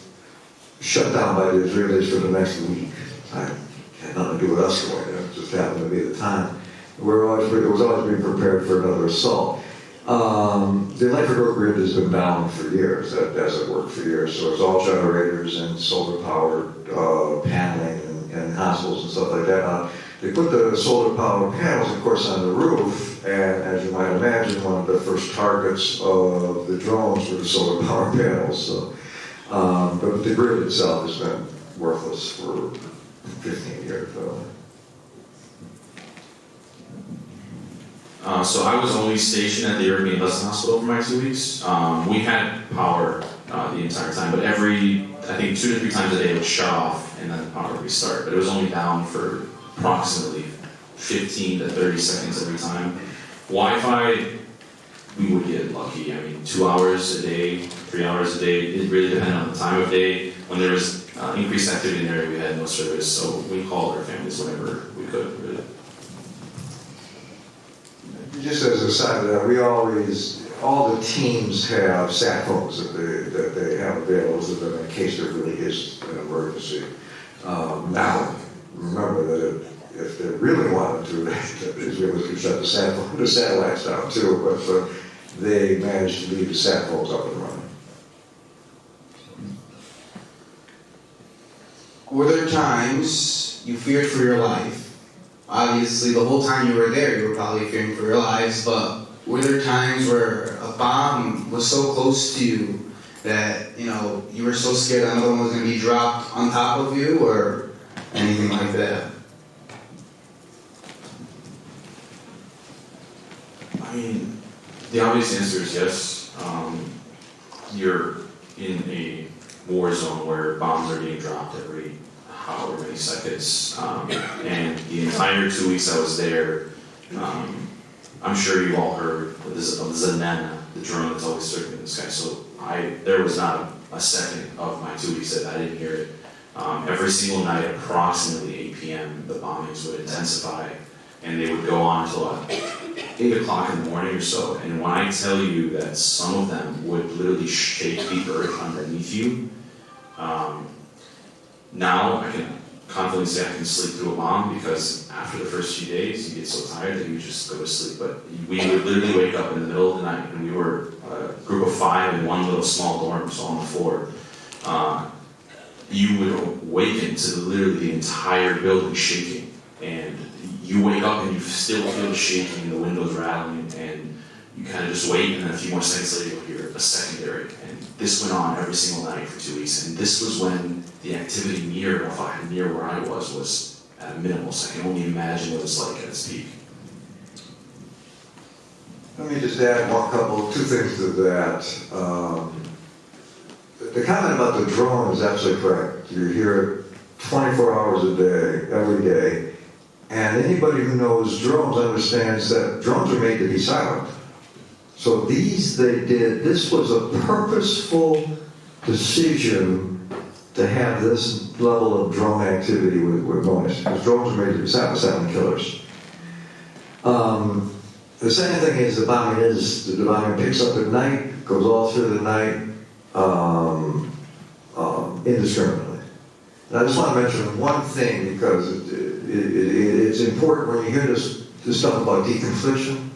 shut down by the Israelis for the next week. It had nothing to do with us going there. It just happened to be the time. It was always being prepared for another assault. The electrical grid has been down for years. That hasn't worked for years. So it's all generators and solar-powered paneling and hospitals and stuff like that. They put the solar power panels, of course, on the roof, and as you might imagine, one of the first targets of the drones were the solar power panels. So, but the grid itself has been worthless for 15 years. So I was only stationed at the Emergency Medicine Hospital for my 2 weeks. We had power the entire time, but I think 2 to 3 times a day it would shut off, and then the power would restart. But it was only down for approximately 15 to 30 seconds every time. Wi-Fi, we would get lucky. I mean, 2 hours a day, 3 hours a day. It really depended on the time of day. When there was increased activity in the area, we had no service, so we called our families whenever we could, really. Just as a side of that, all the teams have sat phones that they have available to them in case there really is an emergency. Now, remember that if they really wanted to, Israelis could shut the satellites down too, but they managed to leave the sat phones up and running. Were there times you feared for your life? Obviously, the whole time you were there, you were probably fearing for your lives, but were there times where a bomb was so close to you that, you know, you were so scared another one was going to be dropped on top of you, or anything like that? I mean, the obvious answer is yes. You're in a war zone where bombs are being dropped every however many seconds. And the entire 2 weeks I was there, I'm sure you all heard of the Zanana, the drone that's always circling in the sky. So there was not a second of my 2 weeks that I didn't hear it. Every single night, approximately 8 p.m., the bombings would intensify, and they would go on until 8 o'clock in the morning or so. And when I tell you that some of them would literally shake the earth underneath you, now I can confidently say I can sleep through a bomb, because after the first few days, you get so tired that you just go to sleep. But we would literally wake up in the middle of the night, and we were a group of 5 in one little small dorm, so on the floor. You would awaken to literally the entire building shaking, and you wake up and you still feel shaking, the windows rattling, and you kind of just wait, and then a few more seconds later you'll hear a secondary. And this went on every single night for 2 weeks, and this was when the activity near where I was at a minimal, so I can only imagine what it's like at its peak. Let me just add two things to that. The comment about the drone is absolutely correct. You hear it 24 hours a day, every day. And anybody who knows drones understands that drones are made to be silent. So this was a purposeful decision to have this level of drone activity with noise. Because drones are made to be silent killers. The second thing is the bombing picks up at night, goes all through the night, indiscriminately. And I just want to mention one thing, because it's important when you hear this stuff about deconfliction.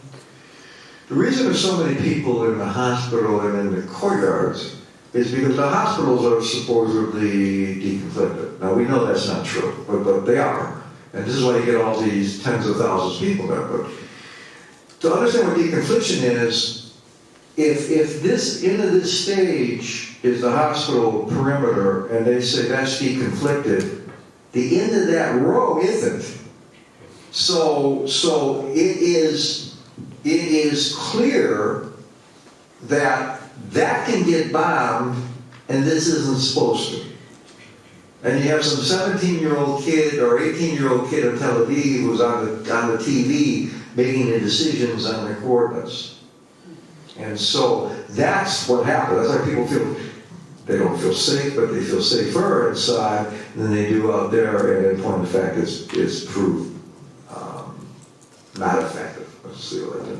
The reason there's so many people in the hospital and in the courtyards is because the hospitals are supposedly deconflicted. Now, we know that's not true, but they are. And this is why you get all these tens of thousands of people there. But to understand what deconfliction is, if this end of this stage is the hospital perimeter and they say that's deconflicted, the end of that row isn't. So it is clear that can get bombed and this isn't supposed to. And you have some 17-year-old kid or 18-year-old kid in Tel Aviv who's on the TV making the decisions on the coordinates. And so that's what happens. That's why people feel, they don't feel safe, but they feel safer inside than they do out there. And in point of fact, it's proved not effective. Let's see what I did.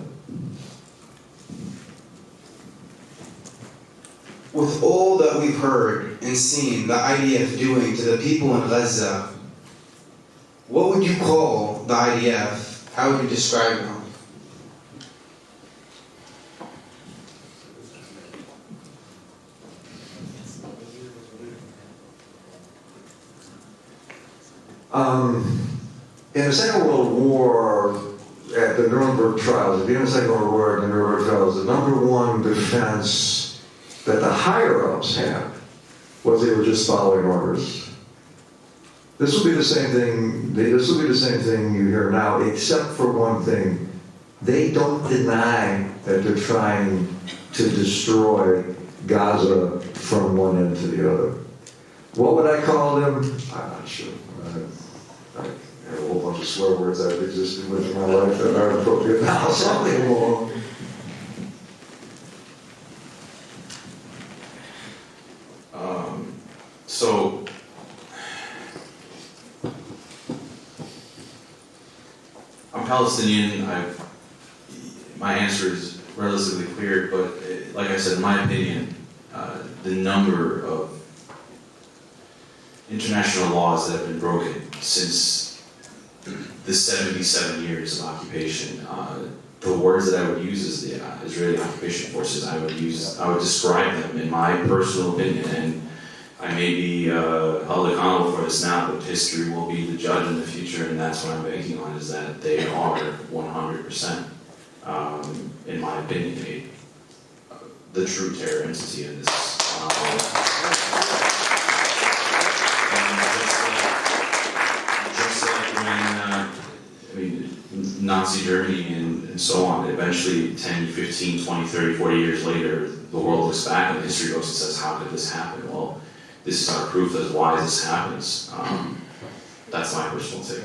With all that we've heard and seen the IDF doing to the people in Gaza, what would you call the IDF? How would you describe them? In the Second World War, at the Nuremberg trials, at the end of the Second World War, at the Nuremberg trials, the number one defense that the higher-ups had was they were just following orders. This will be the same thing. This will be the same thing you hear now, except for one thing: they don't deny that they're trying to destroy Gaza from one end to the other. What would I call them? I'm not sure. I have a whole bunch of swear words that have existed within my life that aren't appropriate now, so I'll leave them alone. So, I'm Palestinian. My answer is relatively clear, but like I said, in my opinion, the number of international laws that have been broken since the 77 years of occupation, the words that I would use is the Israeli occupation forces. I would describe them in my personal opinion, and I may be held accountable for this now, but history will be the judge in the future, and that's what I'm banking on, is that they are 100%, in my opinion, the true terror entity in this. Just like when, Nazi Germany and so on, eventually 10, 15, 20, 30, 40 years later, the world looks back and history goes and says, how did this happen? Well, this is our proof as why this happens. That's my personal take.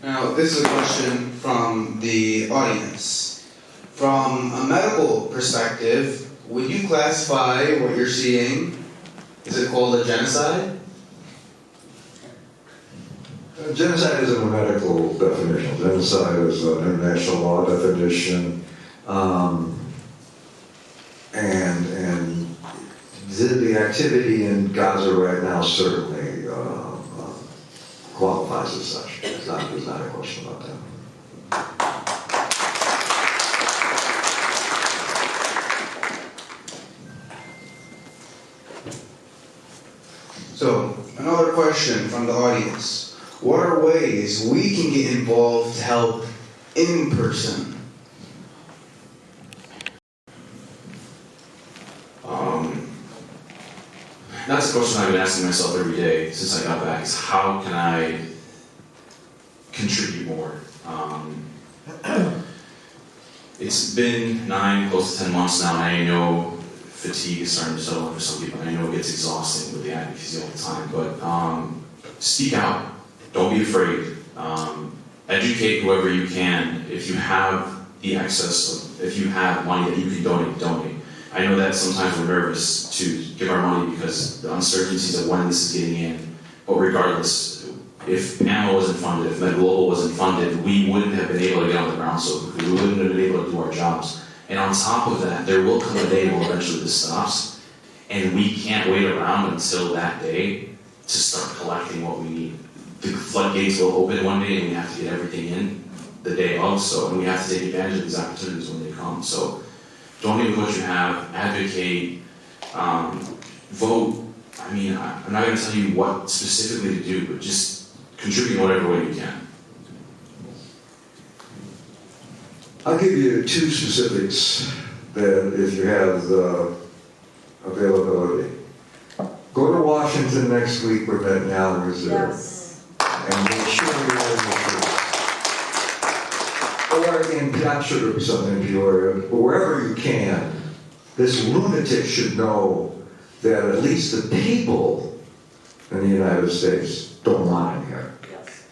Now, this is a question from the audience. From a medical perspective, would you classify what you're seeing? Is it called a genocide? Genocide isn't a medical definition. Genocide is an international law definition, and the activity in Gaza right now certainly qualifies as such. There's not a question about that. So, another question from the audience. What are ways we can get involved to help in person? That's a question I've been asking myself every day since I got back, is how can I contribute more? It's been 9, close to 10 months now, and I know fatigue is starting to settle in for some people, and I know it gets exhausting with the advocacy all the time, but speak out. Don't be afraid. Educate whoever you can. If you have the access, if you have money that you can donate, donate. I know that sometimes we're nervous to give our money because the uncertainties of when this is getting in. But regardless, if PAMA wasn't funded, if MedGlobal wasn't funded, we wouldn't have been able to get on the ground so quickly. We wouldn't have been able to do our jobs. And on top of that, there will come a day where eventually this stops. And we can't wait around until that day to start collecting what we need. The floodgates will open one day and we have to get everything in the day of, and we have to take advantage of these opportunities when they come. So donate with what you have, advocate, vote. I mean, I'm not going to tell you what specifically to do, but just contribute in whatever way you can. I'll give you 2 specifics that if you have the availability. Go to Washington next week where Netanyahu is there. Yes. And make sure you're in the church. Or in, I'm sure there'll be something in Peoria, but wherever you can, this lunatic should know that at least the people in the United States don't want him here. Yes.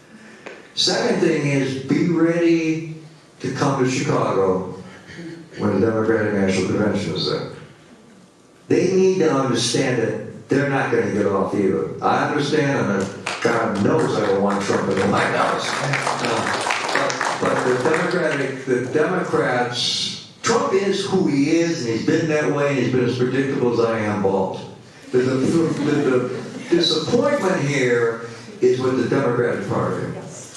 Second thing is, be ready to come to Chicago when the Democratic National Convention is there. They need to understand that they're not going to get off either. I understand, and God knows I don't want Trump in the White House. But the Democrats, Trump is who he is, and he's been that way, and he's been as predictable as I am bald. The disappointment here is with the Democratic Party,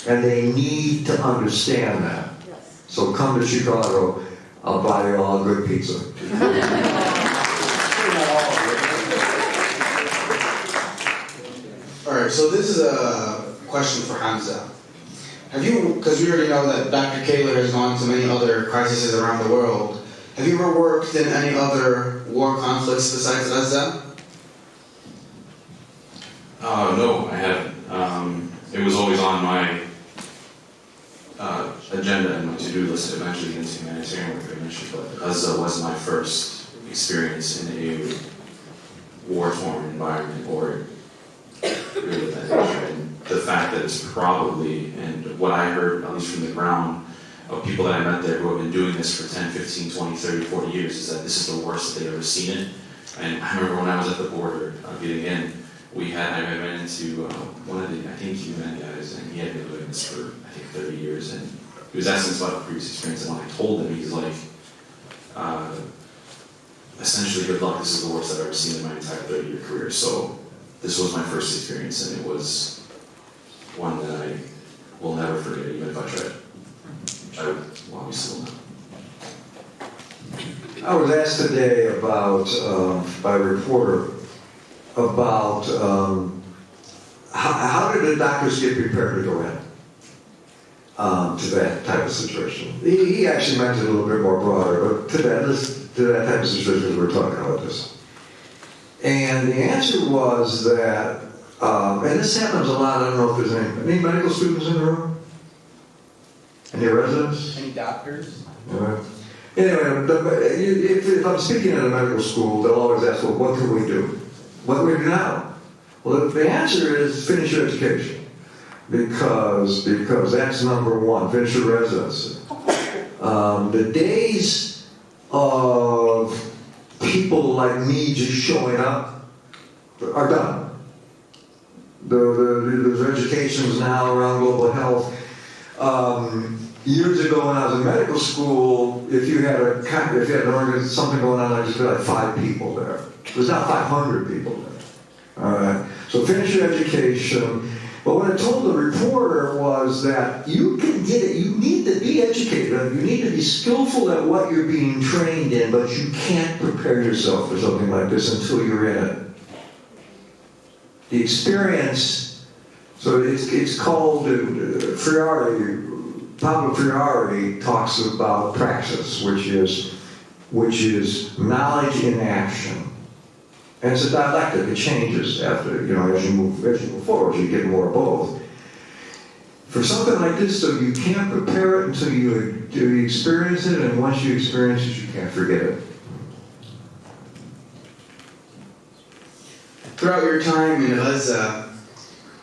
and they need to understand that. So come to Chicago, I'll buy you all good pizza. All right, so this is a question for Hamza. Have you, because we already know that Dr. Kahler has gone to many other crises around the world, have you ever worked in any other war conflicts besides Gaza? No, I haven't. It was always on my agenda and my to-do list to eventually get into humanitarian work eventually, but Gaza was my first experience in a war-torn environment, or really that nature. And the fact that it's probably, and what I heard, at least from the ground, of people that I met there who have been doing this for 10, 15, 20, 30, 40 years, is that this is the worst that they've ever seen it. And I remember when I was at the border getting in, I ran into one of the, I think, UN guys, and he had been doing this for, I think, 30 years, and he was asking us about the previous experience, and when I told him, he's like, essentially, good luck, this is the worst I've ever seen in my entire 30-year career. So this was my first experience, and it was one that I will never forget, even if I tried. I would obviously will not. I was asked today about, by a reporter, about how did the doctors get prepared to go in to that type of situation. He actually meant it a little bit more broader, but to that type of situation we're talking about this. And the answer was that, and this happens a lot, I don't know if there's any medical students in the room? Any residents? Any doctors? Right. Anyway, if I'm speaking in a medical school, they'll always ask, well, what can we do? What do we do now? Well, the answer is finish your education. Because that's number one, finish your residency. The days of people like me just showing up are done. There's educations now around global health. Years ago when I was in medical school, if you had something going on, I just had like 5 people there. There's now 500 people there. All right. So finish your education. But what I told the reporter was that you can get it. You need to be educated. You need to be skillful at what you're being trained in, but you can't prepare yourself for something like this until you're in it. The experience, so it's called Pablo Freire talks about praxis, which is knowledge in action. And it's a dialectic, it changes after, as you move forward, you get more of both. For something like this, though, you can't prepare it until you experience it, and once you experience it, you can't forget it. Throughout your time in Gaza,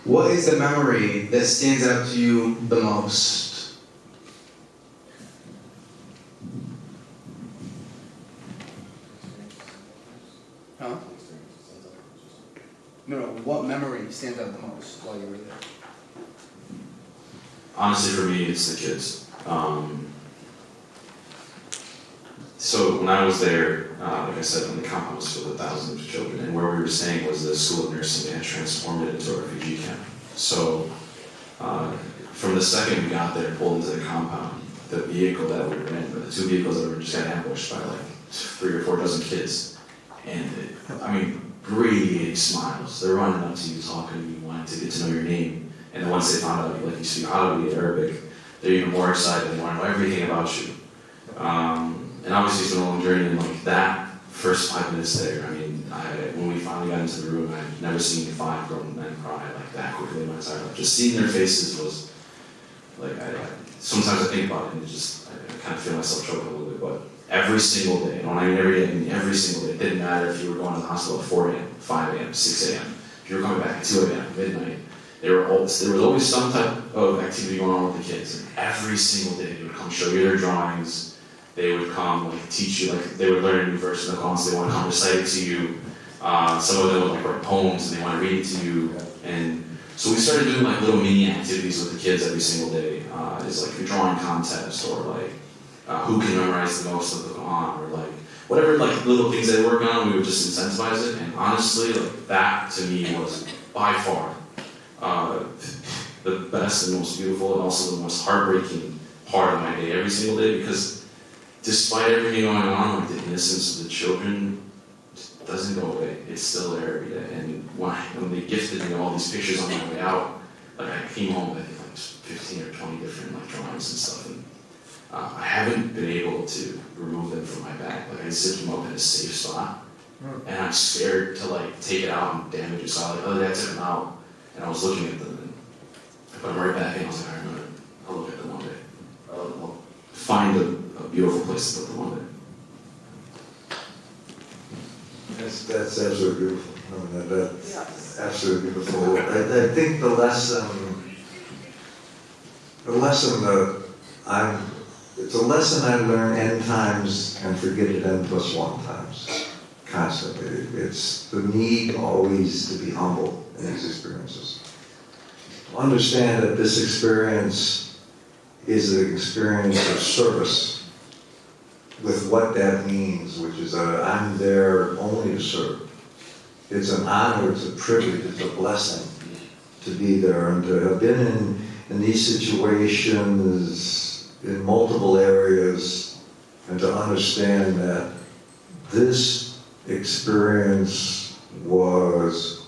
what is the memory that stands out to you the most? Huh? No, what memory stands out the most while you were there? Honestly, for me, it's the kids. So when I was there, like I said, when the compound was filled with thousands of children, and where we were staying was the school of nursing. They had transformed it into a refugee camp. So from the second we got there, pulled into the compound, the vehicle that we were in, the 2 vehicles that were just got ambushed by like 3 or 4 dozen kids. And radiating smiles. They're running up to you, talking to you, wanting to get to know your name. And then once they found out you speak Arabic, Arabic, they're even more excited. They want to know everything about you. And obviously it's been a long journey, and like that first 5 minutes there, when we finally got into the room, I've never seen 5 grown men cry like that quickly in my entire life. Just seeing their faces was like, sometimes I think about it and I kind of feel myself choking a little bit, but every single day, every single day, it didn't matter if you were going to the hospital at 4 a.m., 5 a.m., 6 a.m., if you were coming back at 2 a.m., midnight, there was always some type of activity going on with the kids. And every single day, they would come show you their drawings. They would come teach you, they would learn a new verse of the Quran, so they want to come recite it to you. Some of them would write poems and they want to read it to you. And so we started doing little mini activities with the kids every single day. It's like a drawing contest, or who can memorize the most of the Quran, or whatever little things they work on, we would just incentivize it. And honestly, that to me was by far the best and most beautiful, and also the most heartbreaking part of my day every single day, because despite everything going on, the innocence of the children doesn't go away. It's still there every day. And when they gifted me all these pictures on my way out, I came home with 15 or 20 different drawings and stuff. And I haven't been able to remove them from my bag. I zip them up in a safe spot, and I'm scared to take it out and damage it. So I took them out, and I was looking at them, and I put them right back in. I was like, I'll look at them one day. I'll find a beautiful place to put them one day. That's absolutely beautiful. That's absolutely beautiful. I think the lesson it's a lesson I learn N times and forget it N plus 1 times, constantly. It's the need always to be humble in these experiences. Understand that this experience is an experience of service, with what that means, which is that I'm there only to serve. It's an honor, it's a privilege, it's a blessing to be there and to have been in these situations in multiple areas and to understand that this experience was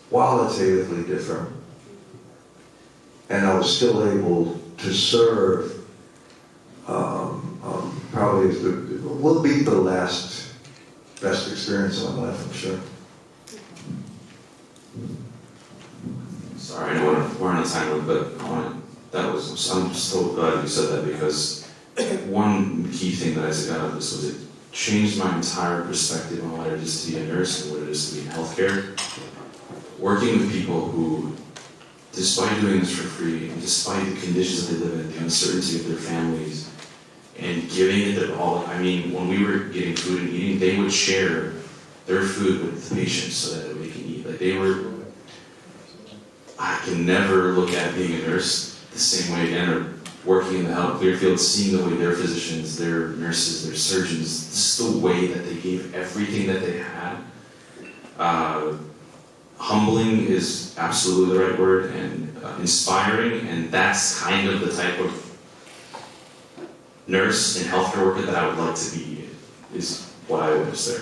qualitatively different. And I was still able to serve, probably will be the best experience of my life, I'm sure. Sorry, I know we're on a time limit, but I'm so glad you said that, because one key thing that I took out of this was it changed my entire perspective on what it is to be a nurse and what it is to be in healthcare. Working with people who, despite doing this for free, and despite the conditions that they live in, the uncertainty of their families, and giving it their all. I mean, when we were getting food and eating, they would share their food with the patients so that they can eat. Like I can never look at being a nurse the same way again, or working in the health clear field, seeing the way their physicians, their nurses, their surgeons, just the way that they gave everything that they had. Humbling is absolutely the right word, and inspiring, and that's kind of the type of nurse and healthcare worker that I would like to be, is what I witnessed there.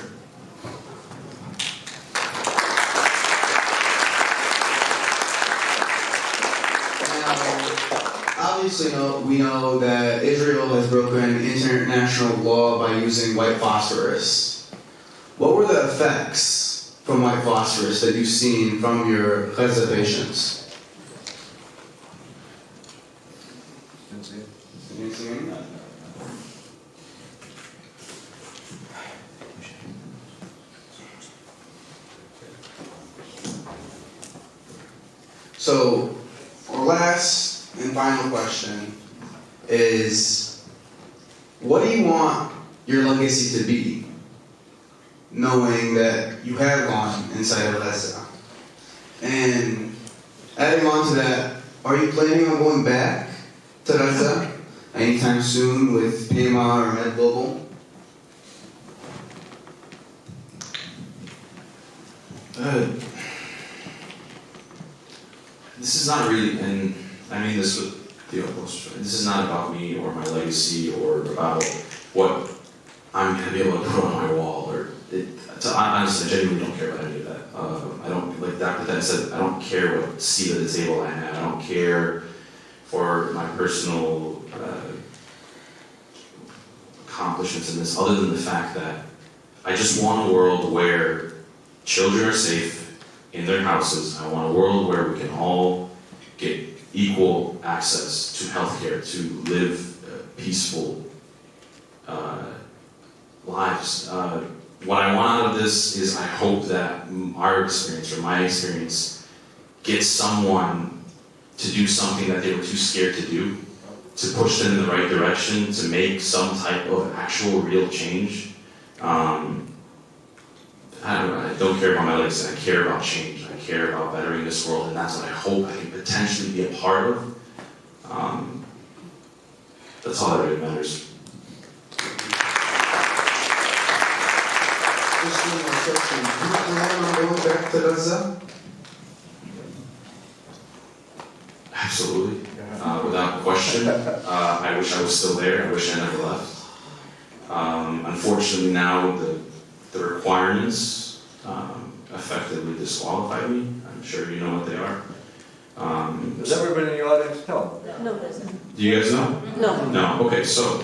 Obviously, we know that Israel has broken international law by using white phosphorus. What were the effects from white phosphorus that you've seen from your Gaza patients? So, our last and final question is, what do you want your legacy to be, knowing that you have gone inside of Gaza? And adding on to that, are you planning on going back to Gaza anytime soon with PMA or MedGlobal? This is not really, and I mean this with the utmost, this is not about me or my legacy or about what I'm going to be able to put on my wall. Honestly, I genuinely don't care about any of that. I don't, like Dr. Ten said, I don't care what seat at the table I have. I don't care for my personal accomplishments in this, other than the fact that I just want a world where children are safe in their houses. I want a world where we can all get equal access to healthcare, to live peaceful lives. What I want out of this is I hope that our experience, or my experience, gets someone to do something that they were too scared to do, to push them in the right direction, to make some type of actual real change. I don't care about my legacy, I care about change. I care about bettering this world, and that's what I hope I can potentially be a part of. That's all that really matters. Just one more question. Do you plan on going back to Gaza? Absolutely. Without question. I wish I was still there. I wish I never left. Unfortunately now the requirements effectively disqualify me. I'm sure you know what they are. Does everybody in the audience tell them? No, doesn't. Do you guys know? No. No? Okay, so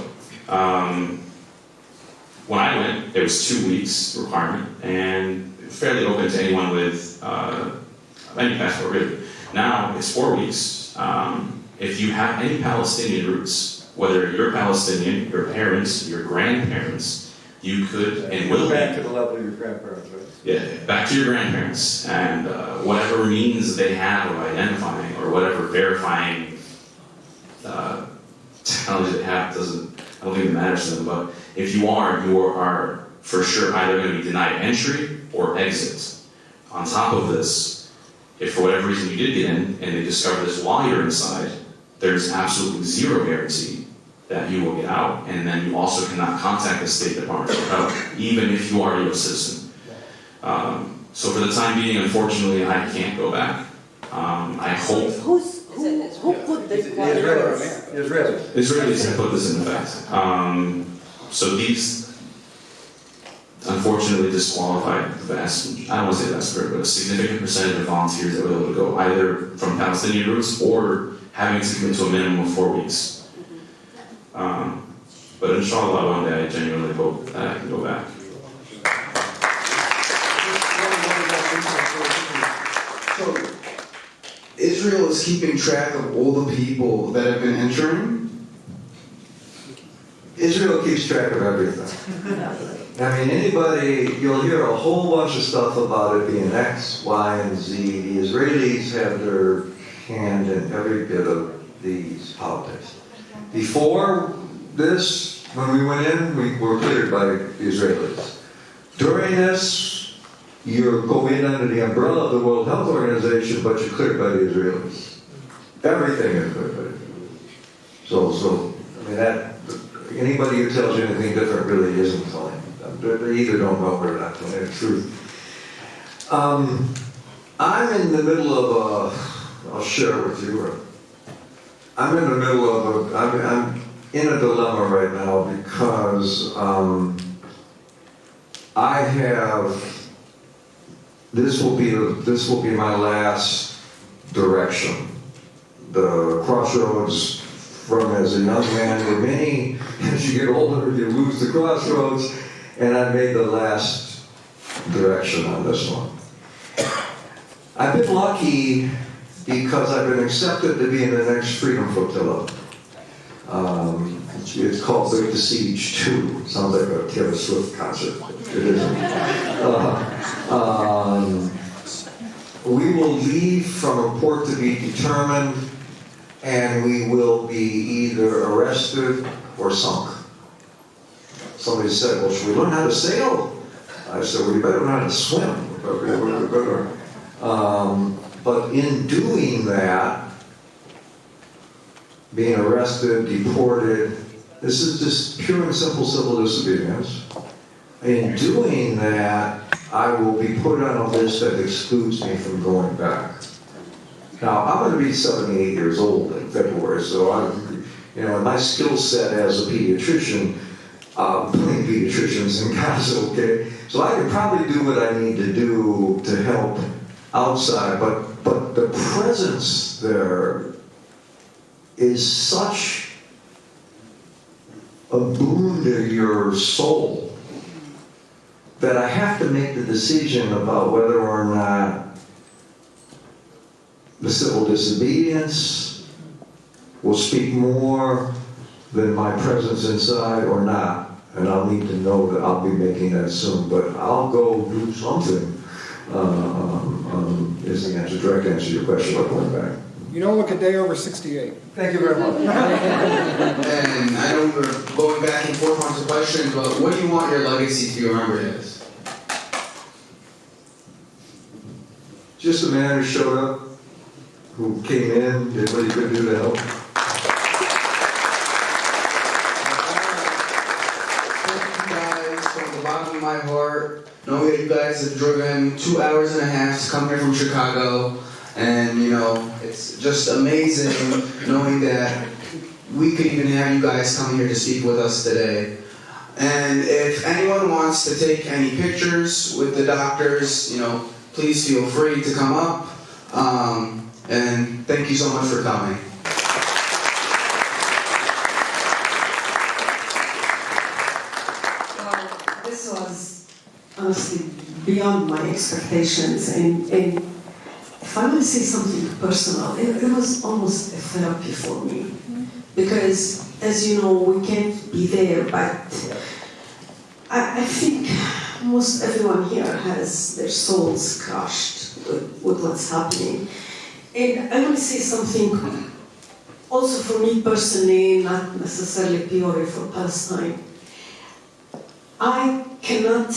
when I went, it was 2 weeks requirement, and fairly open to anyone with any passport, really. Now, it's 4 weeks. If you have any Palestinian roots, whether you're Palestinian, your parents, your grandparents, you could and will be. Back to the level of your grandparents, right? Yeah, back to your grandparents, and whatever means they have of identifying, or whatever verifying technology they have, I don't think it matters to them, but if you are for sure either going to be denied entry or exit. On top of this, if for whatever reason you did get in, and they discover this while you're inside, there's absolutely zero guarantee that you will get out, and then you also cannot contact the State Department for help, even if you are a U.S. citizen. So for the time being, unfortunately, I can't go back. I hope Who put the requirements? Israeli. Israelis have put this in effect. So these unfortunately disqualified the vast, I don't want to say the vast, but a significant percentage of volunteers that were able to go, either from Palestinian roots or having to commit to a minimum of 4 weeks. But inshallah, one day I genuinely hope that I can go back. So, Israel is keeping track of all the people that have been entering? Israel keeps track of everything. I mean, anybody, you'll hear a whole bunch of stuff about it being X, Y, and Z. The Israelis have their hand in every bit of these politics. Before this, when we went in, we were cleared by the Israelis. During this, you go in under the umbrella of the World Health Organization, but you're cleared by the Israelis. Everything is cleared by the Israelis. So, I mean, that, anybody who tells you anything different really isn't telling. They either don't know or not telling the truth. I'm in the middle of I'll share with you. I'm in the middle of I'm in a dilemma right now because I have, this will be my last direction. The crossroads from as a young man, where many, as you get older, you lose the crossroads, and I made the last direction on this one. I've been lucky because I've been accepted to be in the next Freedom Flotilla. It's called The Siege 2. Sounds like a Taylor Swift concert. It isn't. We will leave from a port to be determined, and we will be either arrested or sunk. Somebody said, well, should we learn how to sail? I said, well, you better learn how to swim. But in doing that, being arrested, deported, this is just pure and simple civil disobedience. In doing that, I will be put on a list that excludes me from going back. Now, I'm going to be 78 years old in February, so and my skill set as a pediatrician, putting pediatricians in Gaza, okay? So I can probably do what I need to do to help outside, but the presence there is such a boon to your soul that I have to make the decision about whether or not the civil disobedience will speak more than my presence inside or not. And I'll need to know that I'll be making that soon, but I'll go do something, is the answer, direct answer to your question about going back. You don't look a day over 68. Thank you very much. And I know we're going back and forth on the question, but what do you want your legacy to be remembered as? Just a man who showed up, who came in, did what he could do to help. Thank you guys from the bottom of my heart. Knowing that you guys have driven 2 hours and a half to come here from Chicago. And, it's just amazing knowing that we could even have you guys come here to speak with us today. And if anyone wants to take any pictures with the doctors, please feel free to come up. And thank you so much for coming. Well, this was honestly beyond my expectations, and if I want to say something personal, it was almost a therapy for me, because as you know, we can't be there, but I think most everyone here has their souls crushed with what's happening. And I want to say something also for me personally, not necessarily Peoria, for Palestine. I cannot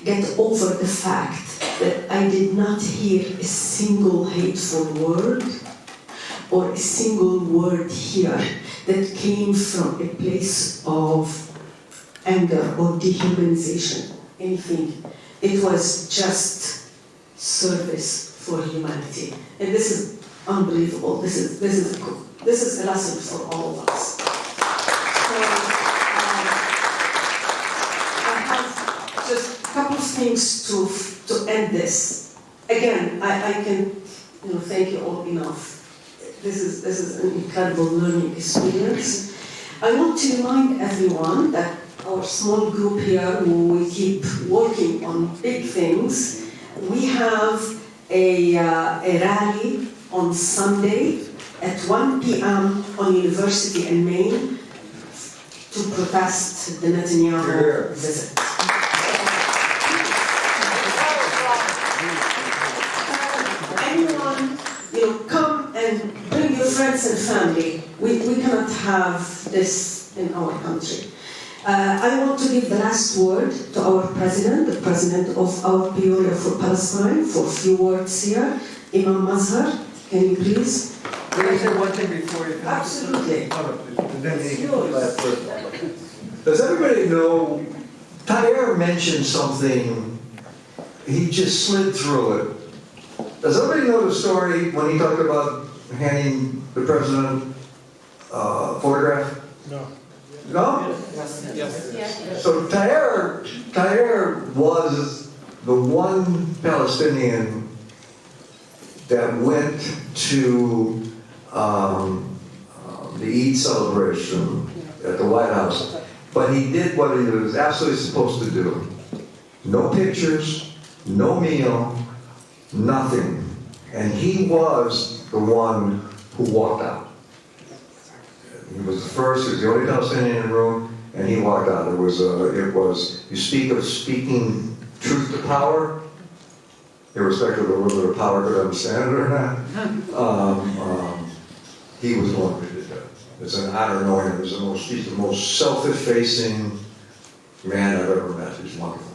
get over the fact that I did not hear a single hateful word or a single word here that came from a place of anger or dehumanization, anything. It was just service for humanity. And this is unbelievable. This is a lesson for all of us. So, I have just a couple of things to end this. Again, I can thank you all enough. This is an incredible learning experience. I want to remind everyone that our small group here, we keep working on big things. We have a rally on Sunday at 1 p.m. on University in Maine to protest the Netanyahu visit. Anyone, come and bring your friends and family. We cannot have this in our country. I want to give the last word to our president, the president of our Peoria for Palestine, for a few words here. Imam Mazhar, can you please? Can I say one thing before you finish? Absolutely. And then he can last word. Does everybody know, Tahir mentioned something, he just slid through it. Does everybody know the story when he talked about handing the president a photograph? No. No? Yes. So Tahir was the one Palestinian that went to the Eid celebration at the White House. But he did what he was absolutely supposed to do. No pictures, no meal, nothing. And he was the one who walked out. He was the first, he was the only Palestinian in the room, and he walked out. It was, you speak of speaking truth to power, irrespective of whether the power could understand it or not. He was the one who did that. It's an honor knowing him. He's the most self-effacing man I've ever met. He's wonderful.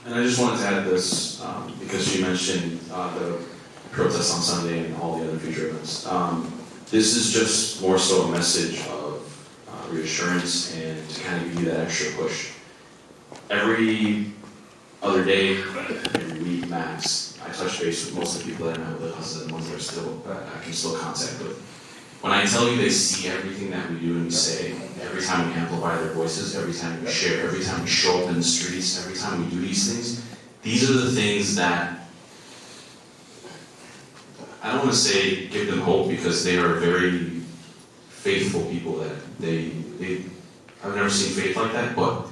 And I just wanted to add this, because you mentioned the protests on Sunday and all the other future events. This is just more so a message of reassurance and to kind of give you that extra push. Every other day, every week max, I touch base with most of the people that I know with us, the ones that are still, I can still contact with. When I tell you they see everything that we do and we say, every time we amplify their voices, every time we share, every time we show up in the streets, every time we do these things, these are the things that, I don't want to say give them hope because they are very faithful people that I've never seen faith like that, but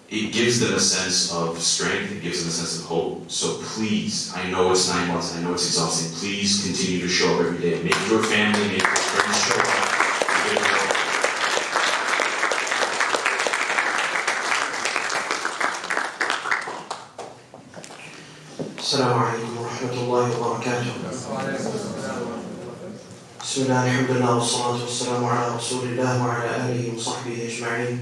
it gives them a sense of strength, it gives them a sense of hope. So please, I know it's 9 months, I know it's exhausting, please continue to show up every day. Make your family, make your friends show up. Assalamu alaikum wa rahmatullahi wa barakatuh. Bismillah, alhamdulillah, wa salatu wa salamu ala rasulillah wa ala alihi wa sahbihi ajma'in.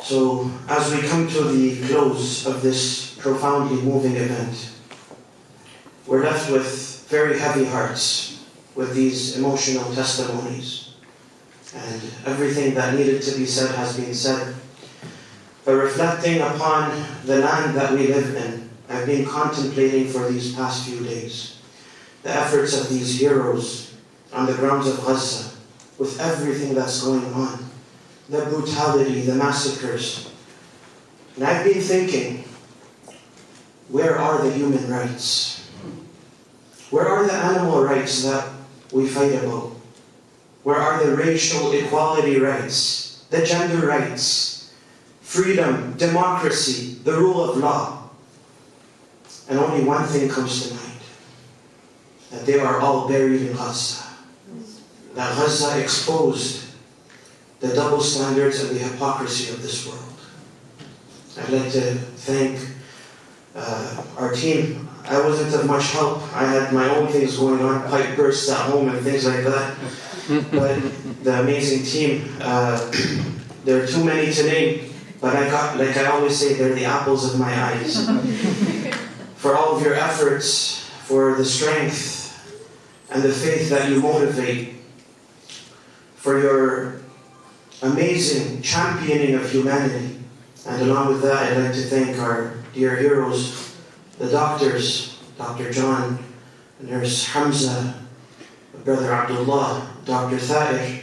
So, as we come to the close of this profoundly moving event, we're left with very heavy hearts with these emotional testimonies. And everything that needed to be said has been said. But reflecting upon the land that we live in, I've been contemplating for these past few days the efforts of these heroes on the grounds of Gaza, with everything that's going on, the brutality, the massacres. And I've been thinking, where are the human rights? Where are the animal rights that we fight about? Where are the racial equality rights, the gender rights, freedom, democracy, the rule of law? And only one thing comes to mind, that they are all buried in Gaza. That Gaza exposed the double standards and the hypocrisy of this world. I'd like to thank our team. I wasn't of much help. I had my own things going on, pipe bursts at home and things like that. But the amazing team, there are too many to name, but like I always say, they're the apples of my eyes. For all of your efforts, for the strength and the faith that you motivate, for your amazing championing of humanity, And along with that, I'd like to thank our dear heroes, the doctors, Dr. John, Nurse Hamza, Brother Abdul, Dr. Qader.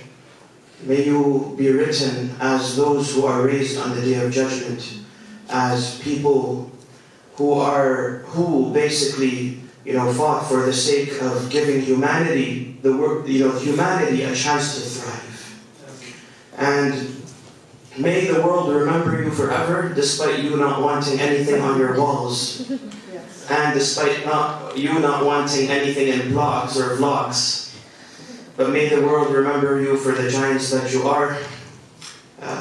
May you be written as those who are raised on the Day of Judgment, as people who basically, fought for the sake of giving humanity humanity a chance to thrive. And may the world remember you forever, despite you not wanting anything on your walls, and despite you not wanting anything in blogs or vlogs. But may the world remember you for the giants that you are.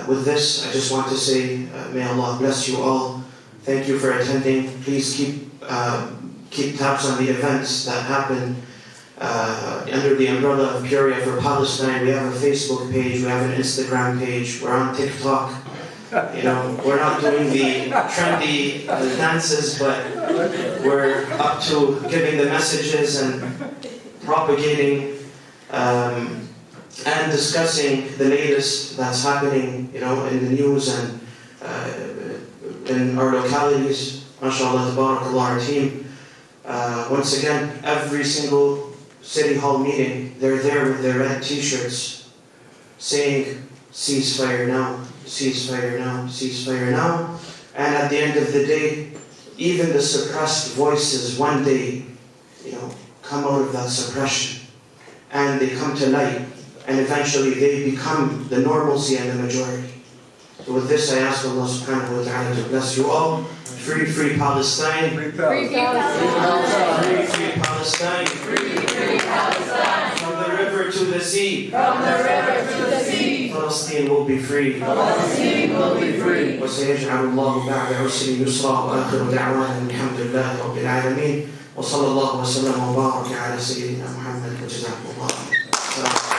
With this, I just want to say, may Allah bless you all. Thank you for attending. Please keep tabs on the events that happen under the umbrella of Peoria for Palestine. We have a Facebook page, we have an Instagram page, we're on TikTok. We're not doing the trendy dances, but we're up to giving the messages and propagating and discussing the latest that's happening, in the news and in our localities. MashaAllah, tabarakallah, our team. Once again, every single City Hall meeting, they're there with their red t-shirts saying, ceasefire now, ceasefire now, ceasefire now. And at the end of the day, even the suppressed voices one day, come out of that suppression. And they come to light, and eventually they become the normalcy and the majority. So with this, I ask Allah subhanahu wa ta'ala to bless you all. Free, free Palestine. Free Palestine. Free Palestine. Free Palestine. From the river to the sea. From the river to the sea. Palestine will be free. Palestine will be free. وسيجعل الله بعد عسر يسرا وآخر دعوانا الحمد لله رب العالمين وصلى الله وسلم وبارك على سيدنا محمد وجزاكم الله خيرا.